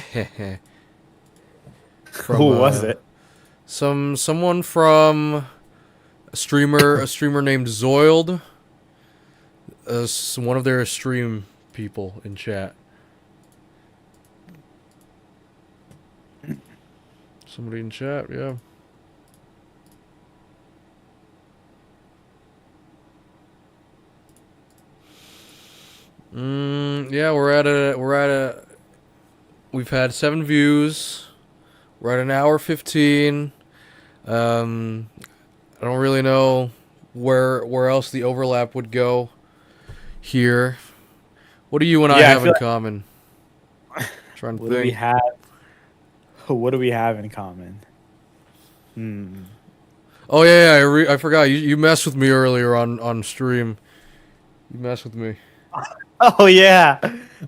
from Who was it? someone from a streamer named Zoiled, one of their stream people in chat. Somebody in chat, yeah. Yeah, we've had 7 views. We're at an hour 15. I don't really know where else the overlap would go here. What do you and I Yeah, I have feel in like, common? Trying to what do we think. have? What do we have in common? Hmm. Oh yeah, I forgot. You messed with me earlier on stream. You messed with me. Oh yeah.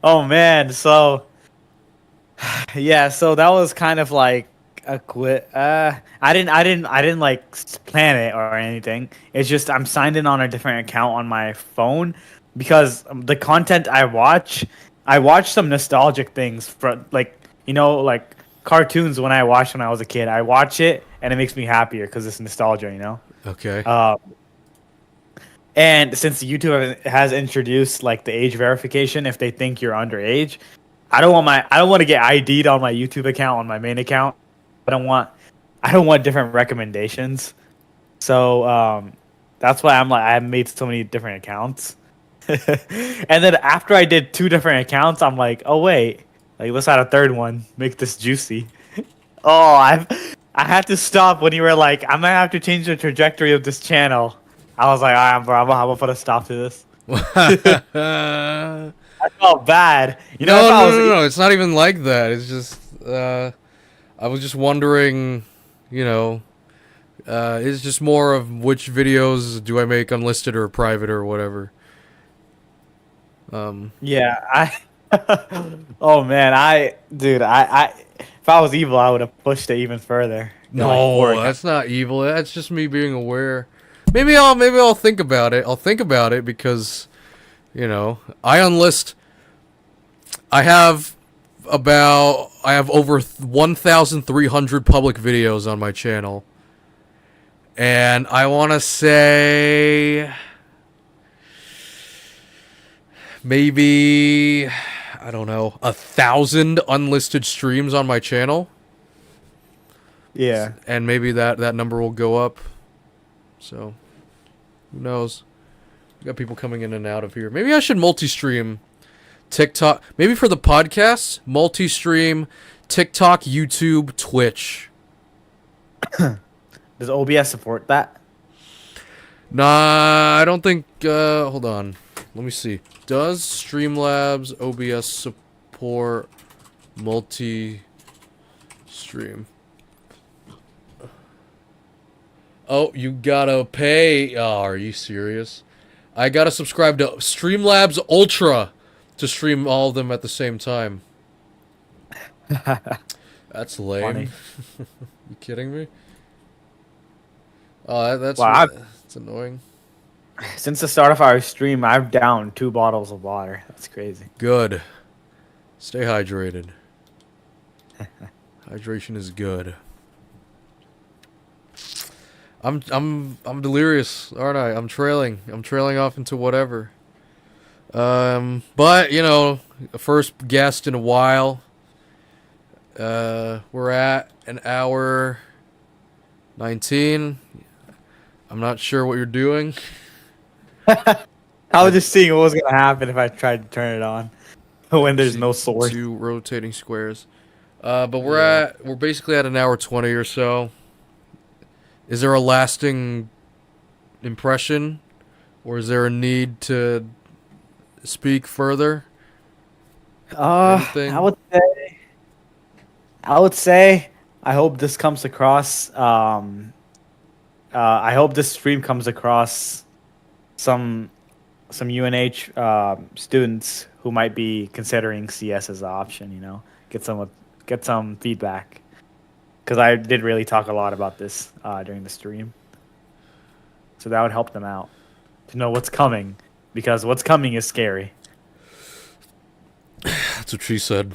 Oh man. So yeah. So that was kind of like a quit. I didn't like plan it or anything. It's just I'm signed in on a different account on my phone because the content I watch some nostalgic things for like like cartoons when I watched when I was a kid. I watch it and it makes me happier because it's nostalgia. Okay. Um, And since YouTube has introduced like the age verification if they think you're underage, I don't want to get ID'd on my YouTube account on my main account. I don't want different recommendations. So that's why I made so many different accounts. And then after I did 2 different accounts, I'm like, oh wait, like let's add a third one, make this juicy. Oh, I had to stop when you were like, I might have to change the trajectory of this channel. I was like, all right, bro, I'm gonna put a stop to this. No, I felt bad. no, If I no, was, no. It's not even like that. It's just I was just wondering, you know, it's just more of which videos do I make unlisted or private or whatever. yeah, oh man, if I was evil, I would have pushed it even further. Got like 4 No, accounts. that's not evil. That's just me being aware. Maybe I'll think about it. I'll think about it because, I unlist. I have over 1,300 public videos on my channel. And I want to say maybe, I don't know, 1,000 unlisted streams on my channel. Yeah. And maybe that number will go up. So, who knows? We got people coming in and out of here. Maybe I should multi-stream TikTok. Maybe for the podcasts, multi-stream TikTok, YouTube, Twitch. Does OBS support that? Nah, I don't think. Hold on. Let me see. Does Streamlabs OBS support multi-stream? Oh, you gotta pay. Oh, are you serious? I gotta subscribe to Streamlabs Ultra to stream all of them at the same time. That's lame. Funny. You kidding me? Oh, Wow, that's annoying. since the start of our stream, I've downed 2 bottles of water. That's crazy. Good. Stay hydrated. Hydration is good. I'm delirious, aren't I? I'm trailing. I'm trailing off into whatever. But first guest in a while. We're at an hour 19. I'm not sure what you're doing. I was just seeing what was gonna happen if I tried to turn it on when there's See no source. 2 rotating squares. But Yeah. we're basically at an hour 20 or so. Is there a lasting impression, or is there a need to speak further? Anything? I would say, I hope this comes across I hope this stream comes across some UNH students who might be considering CS as an option. Get some feedback because I did really talk a lot about this during the stream, so that would help them out to know what's coming because what's coming is scary. That's what she said.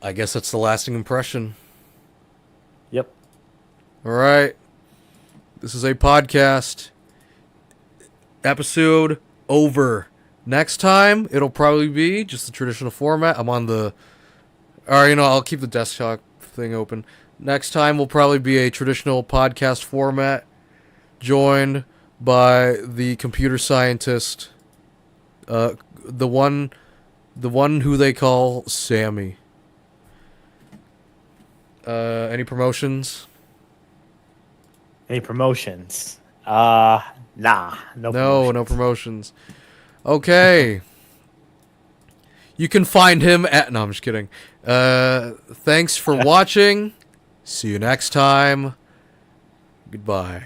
I guess that's the lasting impression. Yep. All right. This is a podcast. Episode over. Next time, it'll probably be just the traditional format. I'm on the... Or, I'll keep the desktop thing open. Next time will probably be a traditional podcast format, joined by the computer scientist, the one who they call Sammy. Any promotions? Any promotions? Nah, no promotions. No promotions. Okay. You can find him at... No, I'm just kidding. Thanks for watching. See you next time. Goodbye.